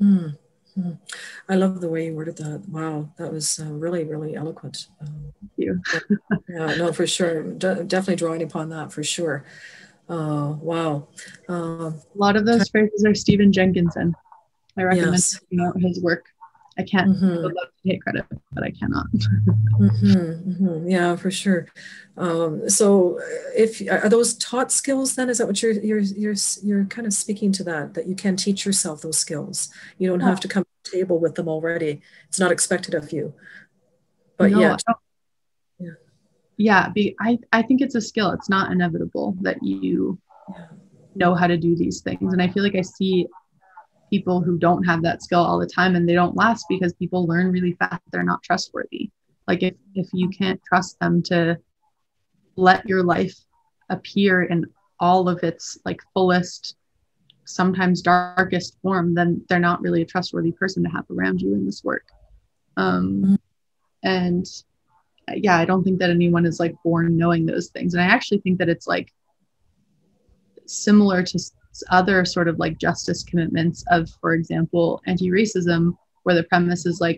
Speaker 1: I love the way you worded that. Wow, that was really, really eloquent.
Speaker 2: Thank you.
Speaker 1: Yeah, no, for sure. Definitely drawing upon that for sure. Wow.
Speaker 2: A lot of those phrases are Stephen Jenkinson. I recommend checking out his work. I can't. I would love to take credit, but I cannot.
Speaker 1: Yeah, for sure. So, are those taught skills? Then is that what you're kind of speaking to, that you can teach yourself those skills? You don't have to come to the table with them already. It's not expected of you. But
Speaker 2: I think it's a skill. It's not inevitable that you know how to do these things, and I feel like I see people who don't have that skill all the time, and they don't last because people learn really fast they're not trustworthy. Like if you can't trust them to let your life appear in all of its like fullest, sometimes darkest form, then they're not really a trustworthy person to have around you in this work. And yeah, I don't think that anyone is like born knowing those things. And I actually think that it's like similar to other sort of like justice commitments of, for example, anti-racism, where the premise is like,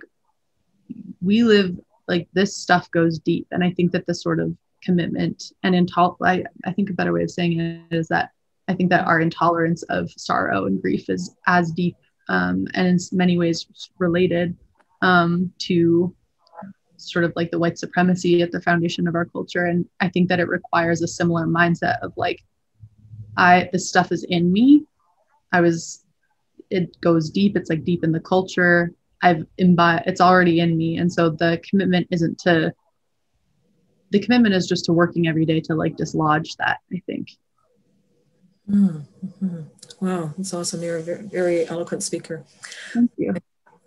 Speaker 2: we live, like this stuff goes deep. And I think that the sort of commitment and I think a better way of saying it is that I think that our intolerance of sorrow and grief is as deep and in many ways related to sort of like the white supremacy at the foundation of our culture. And I think that it requires a similar mindset of like, this stuff is in me. It goes deep. It's like deep in the culture. It's already in me. And so the commitment is just to working every day to like dislodge that, I think.
Speaker 1: Mm-hmm. Wow, that's awesome. You're a very, very eloquent speaker.
Speaker 2: Thank you.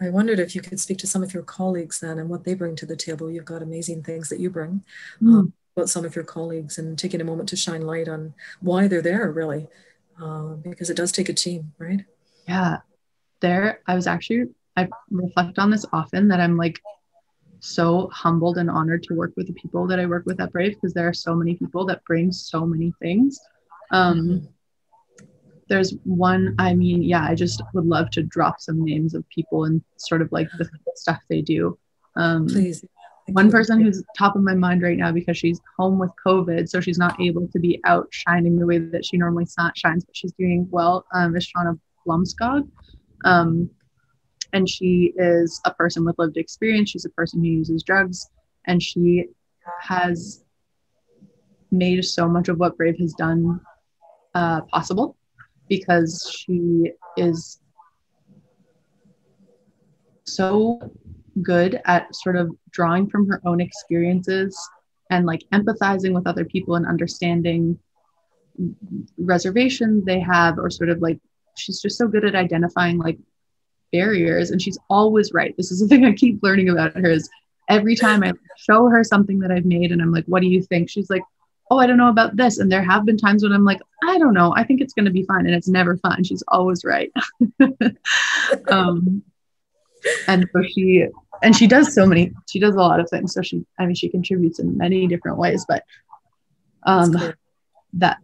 Speaker 1: I wondered if you could speak to some of your colleagues then and what they bring to the table. You've got amazing things that you bring. About some of your colleagues and taking a moment to shine light on why they're there, really, because it does take a team, right?
Speaker 2: Yeah, I reflect on this often, that I'm like so humbled and honored to work with the people that I work with at Brave, because there are so many people that bring so many things. There's one, I just would love to drop some names of people and sort of like the stuff they do.
Speaker 1: Please.
Speaker 2: One person who's top of my mind right now, because she's home with COVID, so she's not able to be out shining the way that she normally shines, but she's doing well, is Shauna Blumskog. And she is a person with lived experience. She's a person who uses drugs, and she has made so much of what Brave has done possible, because she is so good at sort of drawing from her own experiences and like empathizing with other people and understanding reservations they have, or sort of like, she's just so good at identifying like barriers, and she's always right. This is the thing I keep learning about her, is every time I show her something that I've made and I'm like, what do you think? She's like, oh, I don't know about this. And there have been times when I'm like, I don't know, I think it's going to be fine. And it's never fine. She's always right. And so she does a lot of things. So she contributes in many different ways, but that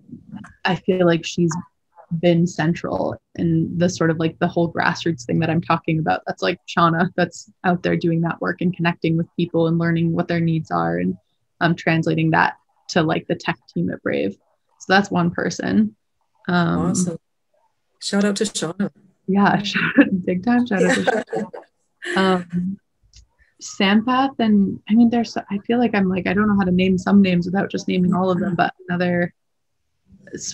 Speaker 2: I feel like she's been central in the sort of like the whole grassroots thing that I'm talking about. That's like Shauna, that's out there doing that work and connecting with people and learning what their needs are, and translating that to like the tech team at Brave. So that's one person.
Speaker 1: Awesome. Shout out to Shauna.
Speaker 2: Yeah, big time shout out to Shauna. Sampath, and I mean, I feel like I'm like, I don't know how to name some names without just naming all of them, but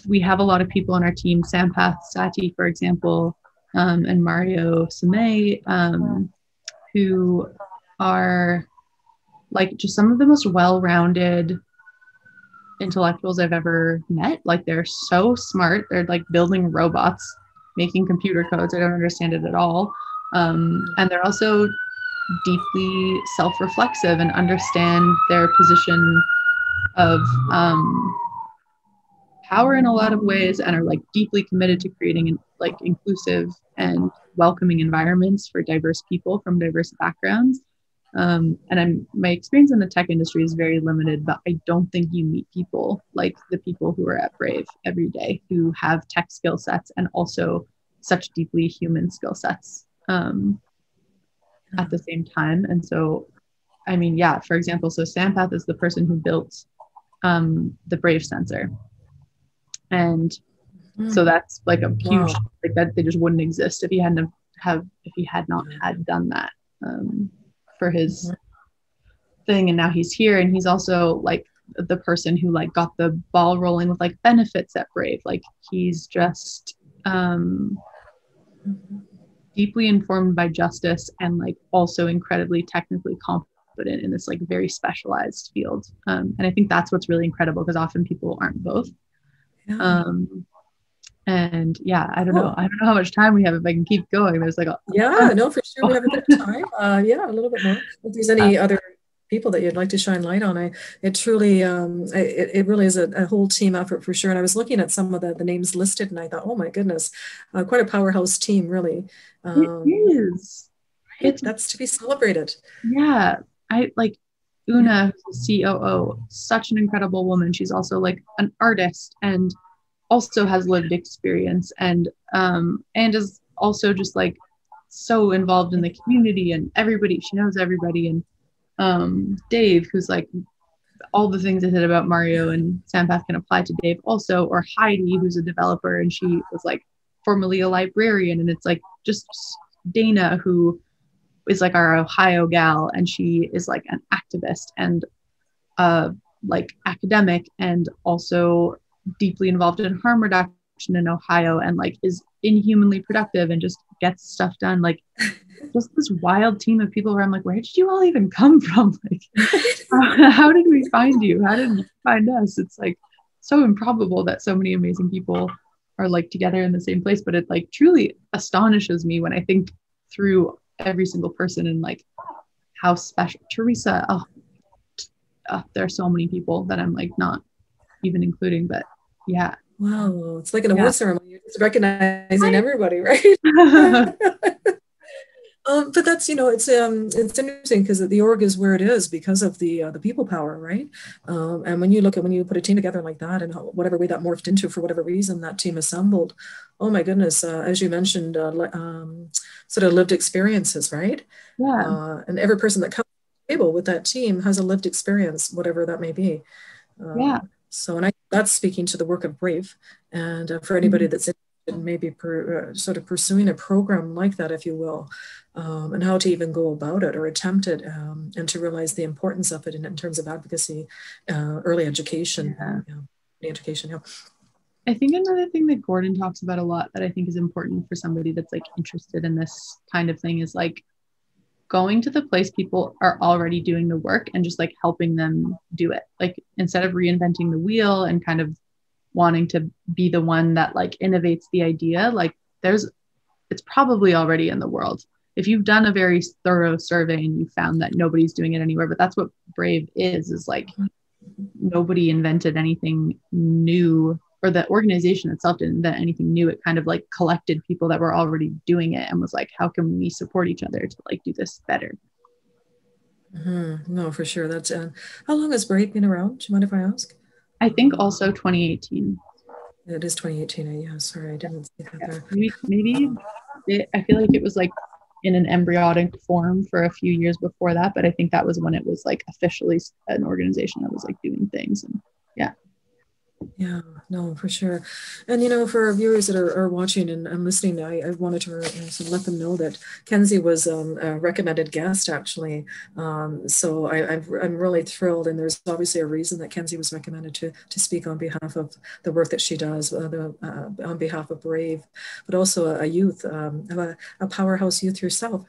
Speaker 2: we have a lot of people on our team, Sampath Sati, for example, and Mario Samay, who are like just some of the most well-rounded intellectuals I've ever met. Like, they're so smart. They're like building robots, making computer codes. I don't understand it at all. And they're also deeply self-reflexive and understand their position of power in a lot of ways, and are like deeply committed to creating like inclusive and welcoming environments for diverse people from diverse backgrounds. And my experience in the tech industry is very limited, but I don't think you meet people like the people who are at Brave every day, who have tech skill sets and also such deeply human skill sets at the same time. And so, I mean, yeah, for example, so Sampath is the person who built the Brave sensor. And so that's like a huge, like that they just wouldn't exist if he had not had done that for his thing. And now he's here, and he's also like the person who like got the ball rolling with like benefits at Brave. Like, he's just deeply informed by justice, and like also incredibly technically competent in this like very specialized field. And I think that's what's really incredible, because often people aren't both. And yeah, I don't know how much time we have if I can keep going. There's like
Speaker 1: yeah, no, for sure we have a bit of time. Yeah, a little bit more. If there's any other people that you'd like to shine light on, it truly it really is a whole team effort for sure. And I was looking at some of the names listed, and I thought, oh my goodness, quite a powerhouse team, really.
Speaker 2: It is.
Speaker 1: That's to be celebrated.
Speaker 2: Yeah, I like Una, who's the COO, such an incredible woman. She's also like an artist and also has lived experience, and is also just like so involved in the community and everybody. She knows everybody. And Dave, who's like all the things I said about Mario and Sampath can apply to Dave also, or Heidi, who's a developer and she was like formerly a librarian. And it's like just Dana, who is like our Ohio gal, and she is like an activist and like academic, and also deeply involved in harm reduction in Ohio, and like is inhumanly productive and just gets stuff done. Like just this wild team of people where I'm like, where did you all even come from? Like, how did we find you? How did you find us? It's like so improbable that so many amazing people are like together in the same place, but it like truly astonishes me when I think through every single person and like how special Teresa. There are so many people that I'm like not even including, but yeah.
Speaker 1: Wow, it's like an award ceremony. You're just recognizing everybody, right? But that's, it's interesting because the org is where it is because of the people power, right? And when you put a team together like that, and whatever way that morphed into for whatever reason that team assembled, oh my goodness, as you mentioned, sort of lived experiences, right?
Speaker 2: Yeah.
Speaker 1: And every person that comes to the table with that team has a lived experience, whatever that may be.
Speaker 2: Yeah.
Speaker 1: So, and that's speaking to the work of Brave, and for anybody that's interested in maybe sort of pursuing a program like that, if you will. And how to even go about it or attempt it, and to realize the importance of it in terms of advocacy, early education, education. Yeah.
Speaker 2: I think another thing that Gordon talks about a lot that I think is important for somebody that's like interested in this kind of thing is like going to the place people are already doing the work and just like helping them do it. Like instead of reinventing the wheel and kind of wanting to be the one that like innovates the idea, like it's probably already in the world. If you've done a very thorough survey and you found that nobody's doing it anywhere, but that's what Brave is like nobody invented anything new, or the organization itself didn't invent anything new. It kind of like collected people that were already doing it and was like, how can we support each other to like do this better?
Speaker 1: No, for sure. That's how long has Brave been around? Do you mind if I ask?
Speaker 2: I think also 2018.
Speaker 1: It is 2018. Yeah, sorry, I didn't see that there.
Speaker 2: Maybe I feel like it was like in an embryonic form for a few years before that, but I think that was when it was like officially an organization that was like doing things. And
Speaker 1: yeah, no, for sure. And for our viewers that are watching and listening, I wanted to sort of let them know that Kenzie was a recommended guest, actually. So I'm really thrilled, and there's obviously a reason that Kenzie was recommended to speak on behalf of the work that she does, on behalf of Brave, but also a youth, a powerhouse youth yourself,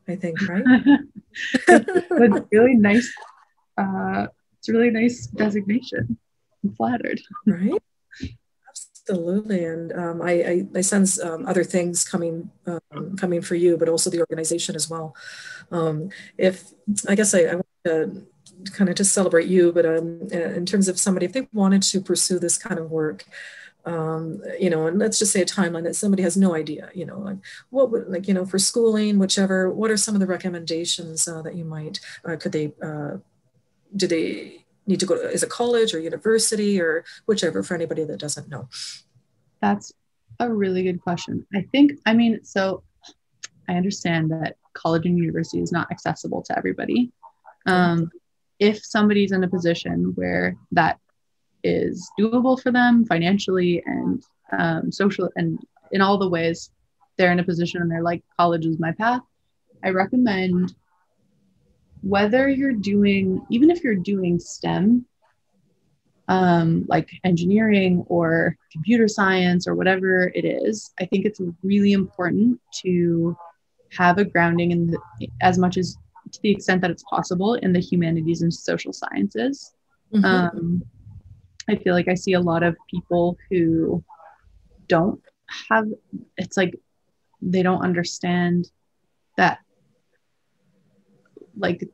Speaker 1: I think, right?
Speaker 2: It's really nice. It's a really nice designation. I'm flattered.
Speaker 1: Right? Absolutely. And I sense other things coming for you, but also the organization as well. If I guess I want to kind of just celebrate you, but in terms of somebody, if they wanted to pursue this kind of work, and let's just say a timeline that somebody has no idea, like what would, like, for schooling, whichever, what are some of the recommendations that you might, do they need to go to, is it college or university or whichever, for anybody that doesn't know?
Speaker 2: That's a really good question. So I understand that college and university is not accessible to everybody. If somebody's in a position where that is doable for them financially and social and in all the ways, they're in a position and they're like, college is my path, I recommend, whether even if you're doing STEM, like engineering or computer science or whatever it is, I think it's really important to have a grounding in as much as to the extent that it's possible in the humanities and social sciences. I feel like I see a lot of people who don't have, it's like they don't understand that like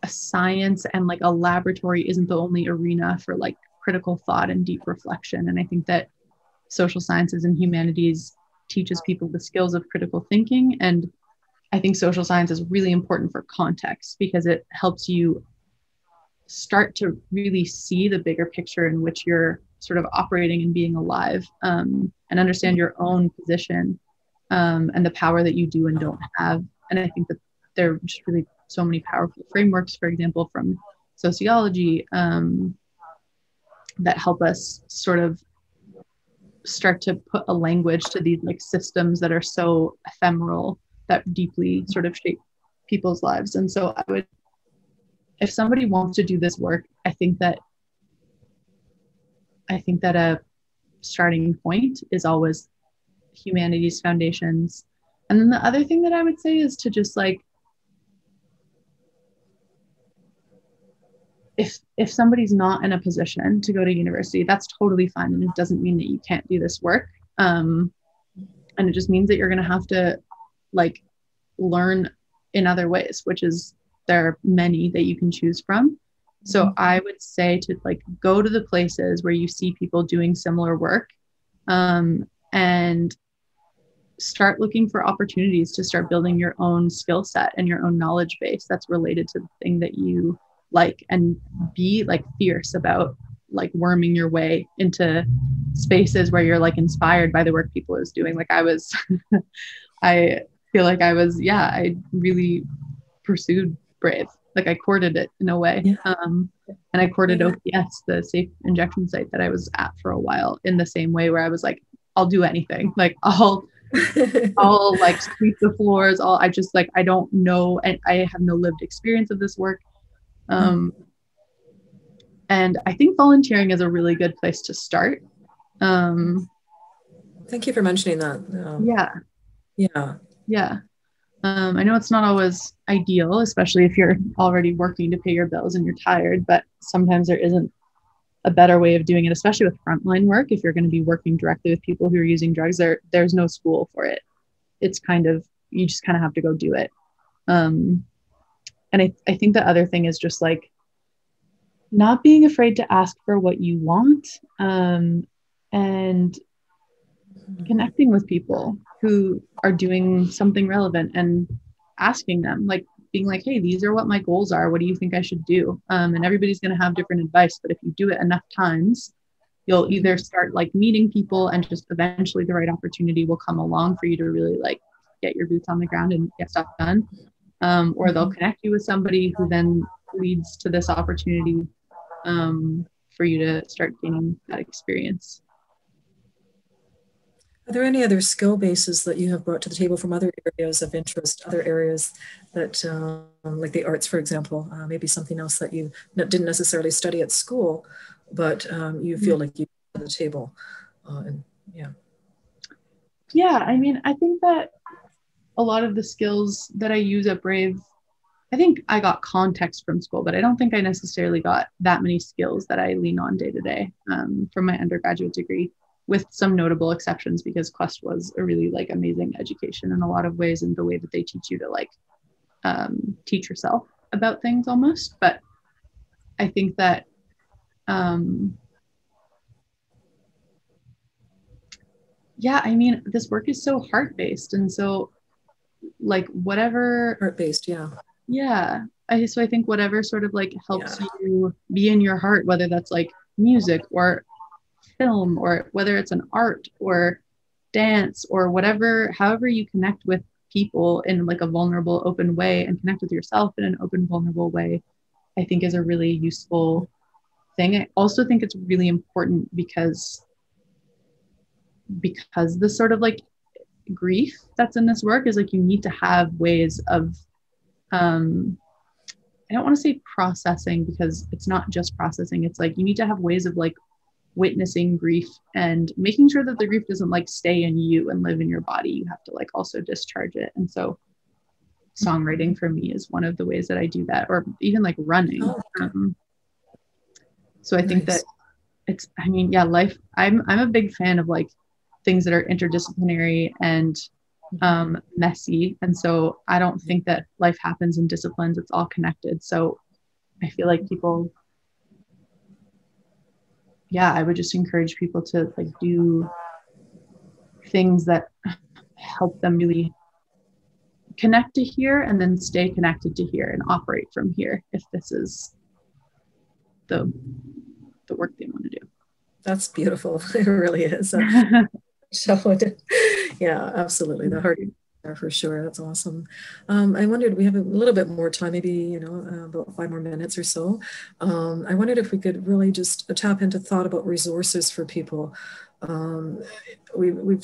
Speaker 2: a science and like a laboratory isn't the only arena for like critical thought and deep reflection. And I think that social sciences and humanities teaches people the skills of critical thinking. And I think social science is really important for context because it helps you start to really see the bigger picture in which you're sort of operating and being alive, and understand your own position, and the power that you do and don't have. And I think that there are just really so many powerful frameworks, for example, from sociology, that help us sort of start to put a language to these like systems that are so ephemeral that deeply sort of shape people's lives. And so I would, if somebody wants to do this work, I think that a starting point is always humanities foundations. And then the other thing that I would say is to just like, if somebody's not in a position to go to university, that's totally fine. And it doesn't mean that you can't do this work. And it just means that you're going to have to like learn in other ways, which is, there are many that you can choose from. So I would say to like go to the places where you see people doing similar work, and start looking for opportunities to start building your own skill set and your own knowledge base that's related to the thing that you like, and be like fierce about like worming your way into spaces where you're like inspired by the work people is doing. Like I was, I feel like I was, I really pursued Brave. Like I courted it in a way. And I courted OPS, the safe injection site that I was at for a while, in the same way where I was like, I'll do anything. Like I'll like sweep the floors. I just like, I don't know. And I have no lived experience of this work. And I think volunteering is a really good place to start.
Speaker 1: Thank you for mentioning that.
Speaker 2: Yeah. I know it's not always ideal, especially if you're already working to pay your bills and you're tired, but sometimes there isn't a better way of doing it, especially with frontline work. If you're going to be working directly with people who are using drugs, there's no school for it. It's kind of, you just kind of have to go do it. And I think the other thing is just like not being afraid to ask for what you want, and connecting with people who are doing something relevant and asking them, like being like, hey, these are what my goals are. What do you think I should do? And everybody's going to have different advice, but if you do it enough times, you'll either start like meeting people and just eventually the right opportunity will come along for you to really like get your boots on the ground and get stuff done. Or they'll connect you with somebody who then leads to this opportunity, for you to start gaining that experience.
Speaker 1: Are there any other skill bases that you have brought to the table from other areas of interest, other areas that, like the arts, for example, maybe something else that you didn't necessarily study at school, but you feel like you brought to the table?
Speaker 2: I mean, I think that a lot of the skills that I use at Brave, I think I got context from school, but I don't think I necessarily got that many skills that I lean on day to day from my undergraduate degree, with some notable exceptions, because Quest was a really like amazing education in a lot of ways, and the way that they teach you to like teach yourself about things almost. But I think that I mean, this work is so heart-based, and so like whatever
Speaker 1: heart-based,
Speaker 2: so I think whatever sort of like helps you be in your heart, whether that's like music or film, or whether it's an art or dance or whatever, however you connect with people in like a vulnerable, open way, and connect with yourself in an open, vulnerable way, I think is a really useful thing. I also think it's really important because the sort of like grief that's in this work is like, you need to have ways of I don't want to say processing, because it's not just processing. It's like you need to have ways of like witnessing grief and making sure that the grief doesn't like stay in you and live in your body. You have to like also discharge it. And so songwriting for me is one of the ways that I do that, or even like running. So I think that it's, I mean, life, I'm a big fan of like things that are interdisciplinary and messy. And so I don't think that life happens in disciplines. It's all connected. So I feel like people, I would just encourage people to like do things that help them really connect to here and then stay connected to here and operate from here if this is the work they want to do.
Speaker 1: That's beautiful. It really is. So, yeah, absolutely. The heart there for sure. That's awesome. I wondered, we have a little bit more time, maybe, about 5 more minutes or so. I wondered if we could really just tap into thought about resources for people. We've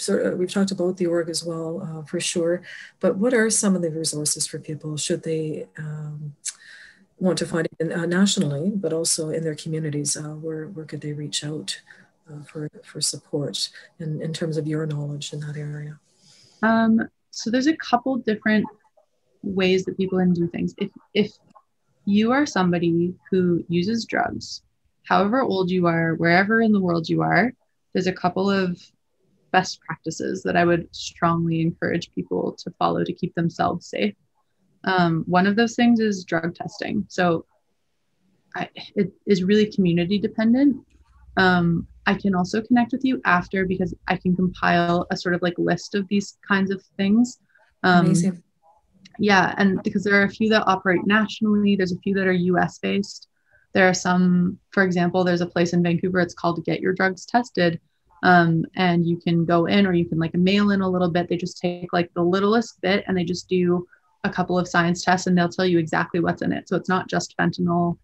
Speaker 1: talked about the org as well, for sure. But what are some of the resources for people should they want to find it nationally, but also in their communities? Where could they reach out for support in terms of your knowledge in that area?
Speaker 2: So there's a couple different ways that people can do things. If you are somebody who uses drugs, however old you are, wherever in the world you are, there's a couple of best practices that I would strongly encourage people to follow to keep themselves safe. One of those things is drug testing. So it is really community dependent. I can also connect with you after because I can compile a sort of like list of these kinds of things.
Speaker 1: Amazing.
Speaker 2: Yeah, and because there are a few that operate nationally, there's a few that are US based. There are some, for example, there's a place in Vancouver, it's called Get Your Drugs Tested. And you can go in or you can like mail in a little bit. They just take like the littlest bit and they just do a couple of science tests and they'll tell you exactly what's in it. So it's not just fentanyl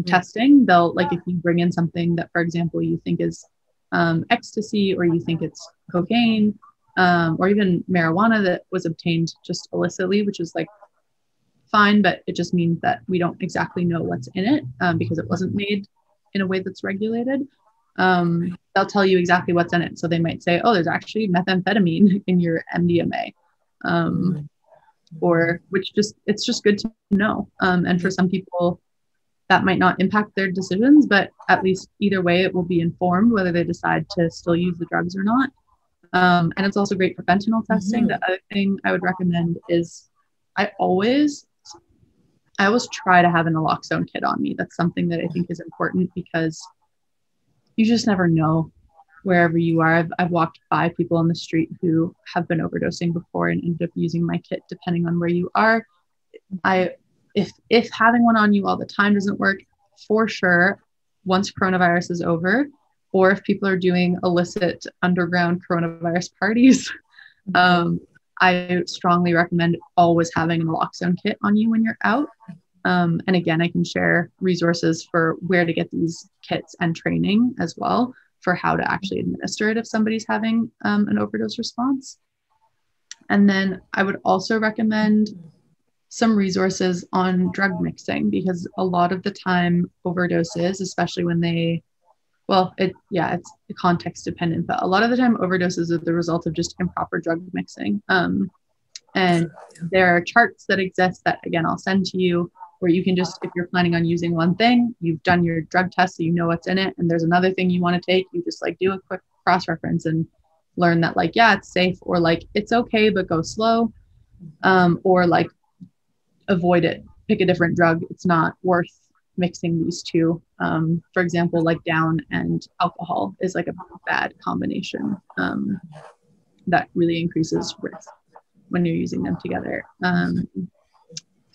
Speaker 2: testing. They'll like, if you bring in something that, for example, you think is ecstasy or you think it's cocaine or even marijuana that was obtained just illicitly, which is like fine, but it just means that we don't exactly know what's in it because it wasn't made in a way that's regulated. They'll tell you exactly what's in it. So they might say, oh, there's actually methamphetamine in your MDMA. Or which just, it's just good to know. And for some people that might not impact their decisions, but at least either way, it will be informed whether they decide to still use the drugs or not. And it's also great for fentanyl testing. The other thing I would recommend is I always try to have an naloxone kit on me. That's something that I think is important because you just never know wherever you are. I've walked by people on the street who have been overdosing before and ended up using my kit depending on where you are. If having one on you all the time doesn't work, for sure, once coronavirus is over, or if people are doing illicit underground coronavirus parties, I strongly recommend always having a naloxone kit on you when you're out. And again, I can share resources for where to get these kits and training as well for how to actually administer it if somebody's having an overdose response. And then I would also recommend some resources on drug mixing because a lot of the time overdoses, especially when it's context dependent, but a lot of the time overdoses are the result of just improper drug mixing. And there are charts that exist that, again, I'll send to you where you can just, if you're planning on using one thing, you've done your drug test, so you know what's in it, and there's another thing you want to take, you just like do a quick cross-reference and learn that like, yeah, it's safe, or like, it's okay, but go slow, or like avoid it, pick a different drug. It's not worth mixing these two. For example, like down and alcohol is like a bad combination that really increases risk when you're using them together.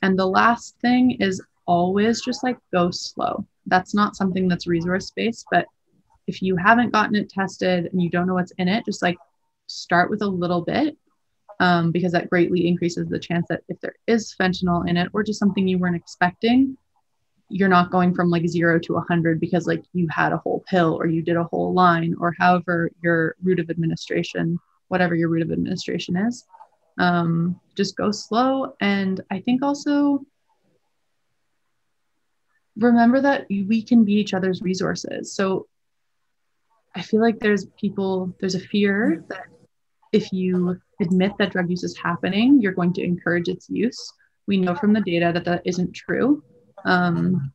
Speaker 2: And the last thing is always just like go slow. That's not something that's resource-based, but if you haven't gotten it tested and you don't know what's in it, just like start with a little bit because that greatly increases the chance that if there is fentanyl in it or just something you weren't expecting, you're not going from like 0 to 100 because like you had a whole pill or you did a whole line or however your route of administration, whatever your route of administration is. Just go slow. And I think also remember that we can be each other's resources. So I feel like there's a fear that if you admit that drug use is happening, you're going to encourage its use. We know from the data that that isn't true. And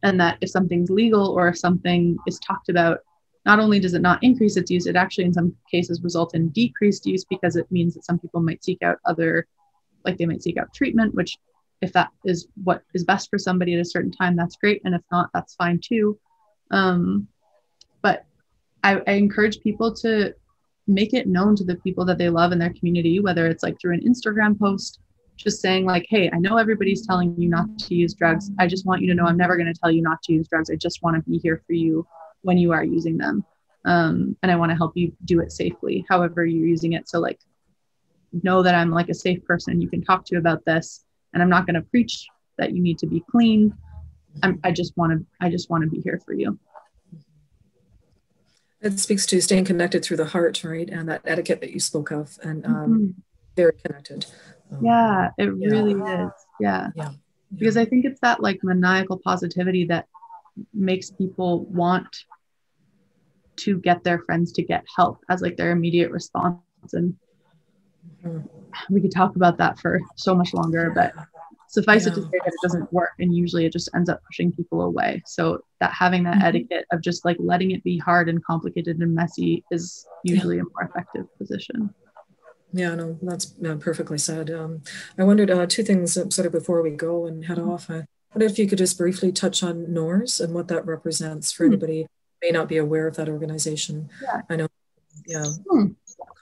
Speaker 2: that if something's legal or if something is talked about, not only does it not increase its use, it actually in some cases result in decreased use, because it means that some people might seek out they might seek out treatment, which if that is what is best for somebody at a certain time, that's great. And if not, that's fine too. But I encourage people to make it known to the people that they love in their community, whether it's like through an Instagram post, just saying like, hey, I know everybody's telling you not to use drugs. I just want you to know I'm never going to tell you not to use drugs. I just want to be here for you when you are using them. And I want to help you do it safely, however you're using it. So like, know that I'm like a safe person you can talk to about this, and I'm not going to preach that you need to be clean. I just want to be here for you.
Speaker 1: It speaks to staying connected through the heart, right? And that etiquette that you spoke of, and very connected.
Speaker 2: Yeah, it really is. Yeah. Because I think it's that like maniacal positivity that makes people want to get their friends to get help as like their immediate response. And we could talk about that for so much longer, but suffice it to say that it doesn't work, and usually it just ends up pushing people away. So that having that etiquette of just like letting it be hard and complicated and messy is usually a more effective position.
Speaker 1: Yeah, no, that's perfectly said. I wondered two things sort of before we go and head off. I wondered if you could just briefly touch on NORS and what that represents for anybody who may not be aware of that organization.
Speaker 2: Yeah.
Speaker 1: I know, a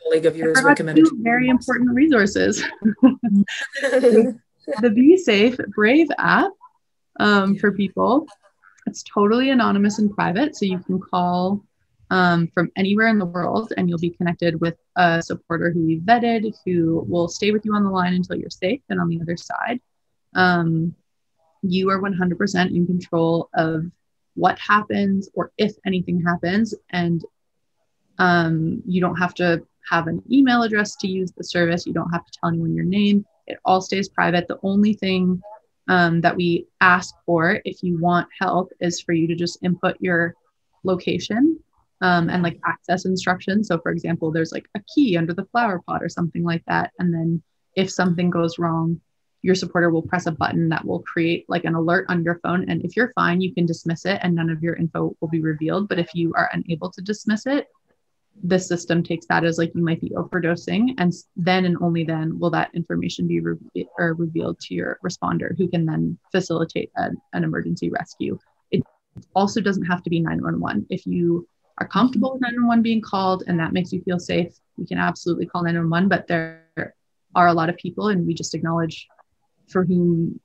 Speaker 1: colleague of yours recommended
Speaker 2: two very important resources. The Be Safe Brave app for people. It's totally anonymous and private, so you can call from anywhere in the world, and you'll be connected with a supporter who we vetted, who will stay with you on the line until you're safe. And on the other side, you are 100% in control of what happens or if anything happens. And you don't have to have an email address to use the service. You don't have to tell anyone your name. It all stays private. The only thing that we ask for if you want help is for you to just input your location and like access instructions. So for example, there's like a key under the flower pot or something like that. And then if something goes wrong, your supporter will press a button that will create like an alert on your phone. And if you're fine, you can dismiss it and none of your info will be revealed. But if you are unable to dismiss it, the system takes that as like you might be overdosing, and then and only then will that information be revealed to your responder, who can then facilitate an emergency rescue. It also doesn't have to be 911. If you are comfortable with 911 being called and that makes you feel safe, we can absolutely call 911. But there are a lot of people, and we just acknowledge, for whom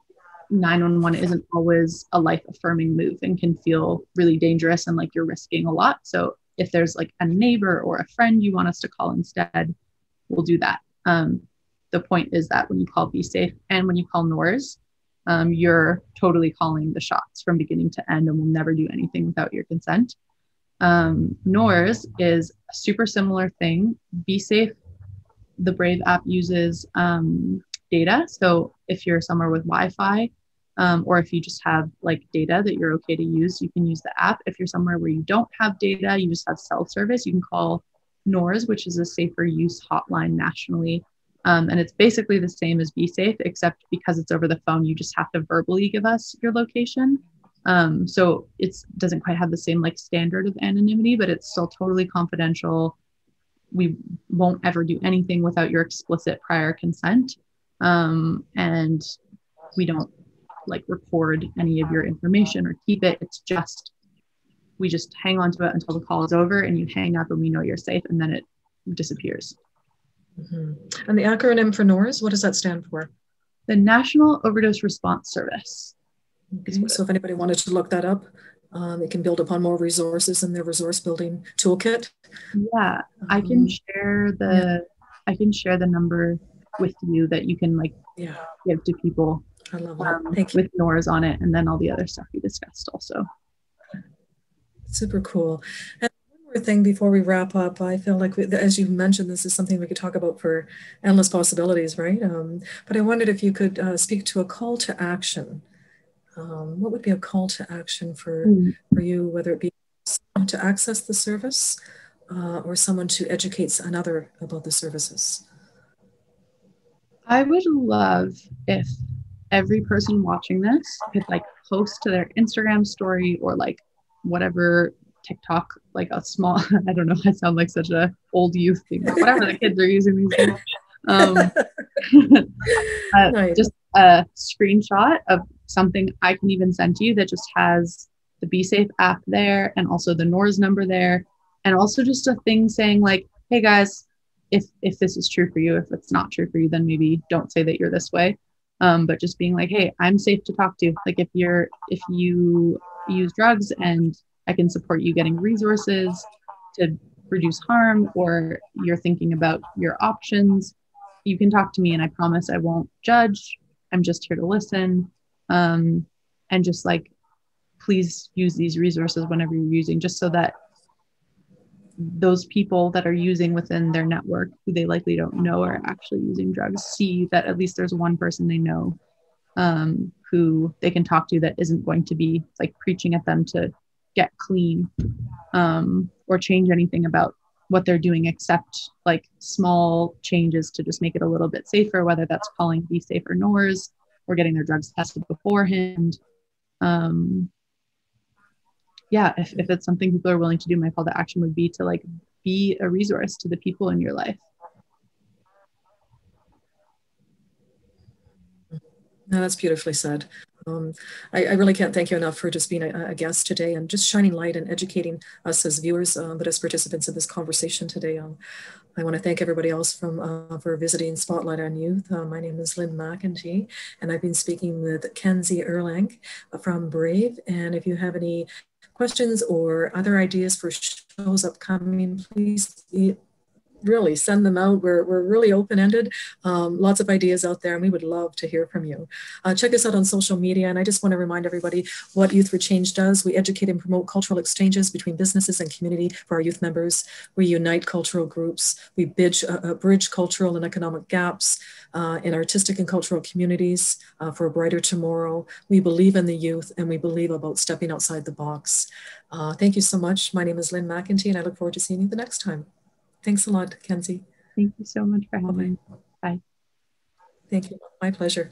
Speaker 2: 911 isn't always a life-affirming move and can feel really dangerous and like you're risking a lot. So if there's like a neighbor or a friend you want us to call instead, we'll do that. The point is that when you call Be Safe and when you call NORS, you're totally calling the shots from beginning to end, and will never do anything without your consent. NORS is a super similar thing. Be Safe, the Brave app, uses data. So if you're somewhere with Wi-Fi, or if you just have like data that you're okay to use, you can use the app. If you're somewhere where you don't have data, you just have cell service, you can call NORS, which is a safer use hotline nationally. And it's basically the same as Be Safe, except because it's over the phone, you just have to verbally give us your location. So it doesn't quite have the same like standard of anonymity, but it's still totally confidential. We won't ever do anything without your explicit prior consent. And we don't like record any of your information or keep it. It's just, we just hang on to it until the call is over and you hang up and we know you're safe, and then it disappears.
Speaker 1: And the acronym for NORS, what does that stand for?
Speaker 2: The National Overdose Response Service.
Speaker 1: Okay. So if anybody wanted to look that up, they can build upon more resources in their resource building toolkit.
Speaker 2: Yeah, I can share the number with you that you can like give to people.
Speaker 1: I love that. Thank you.
Speaker 2: With NORS on it, and then all the other stuff we discussed also.
Speaker 1: Super cool. And one more thing before we wrap up, I feel like, as you mentioned, this is something we could talk about for endless possibilities, right? But I wondered if you could speak to a call to action. What would be a call to action for you, whether it be someone to access the service or someone to educate another about the services?
Speaker 2: I would love if every person watching this could like post to their Instagram story or like whatever TikTok, like a small, I don't know, I sound like such a old youth thing, but whatever the kids are using these days.
Speaker 1: Nice.
Speaker 2: Just a screenshot of something I can even send to you that just has the Be Safe app there and also the NORS number there. And also just a thing saying like, hey guys, if this is true for you, if it's not true for you, then maybe don't say that you're this way. But just being like, hey, I'm safe to talk to. Like if you use drugs and I can support you getting resources to reduce harm, or you're thinking about your options, you can talk to me and I promise I won't judge. I'm just here to listen. And just like, please use these resources whenever you're using, just so that those people that are using within their network, who they likely don't know are actually using drugs, see that at least there's one person they know who they can talk to that isn't going to be like preaching at them to get clean or change anything about what they're doing, except like small changes to just make it a little bit safer, whether that's calling Be Safe or NORS or getting their drugs tested beforehand. Yeah, if it's something people are willing to do, my call to action would be to like be a resource to the people in your life.
Speaker 1: No, that's beautifully said. I really can't thank you enough for just being a guest today and just shining light and educating us as viewers, but as participants in this conversation today. I want to thank everybody else for visiting Spotlight on Youth. My name is Lynn Mackenzie, and I've been speaking with Mackenzie Ireland from Brave. And if you have any questions or other ideas for shows upcoming, please really send them out. We're really open-ended, lots of ideas out there, and we would love to hear from you. Check us out on social media, and I just want to remind everybody what Youth for Change does. We educate and promote cultural exchanges between businesses and community for our youth members. We unite cultural groups. We bridge cultural and economic gaps in artistic and cultural communities for a brighter tomorrow. We believe in the youth, and we believe about stepping outside the box. Thank you so much. My name is Lynn Mackenzie, and I look forward to seeing you the next time. Thanks a lot, Kenzie.
Speaker 2: Thank you so much for having me. Bye.
Speaker 1: Thank you. My pleasure.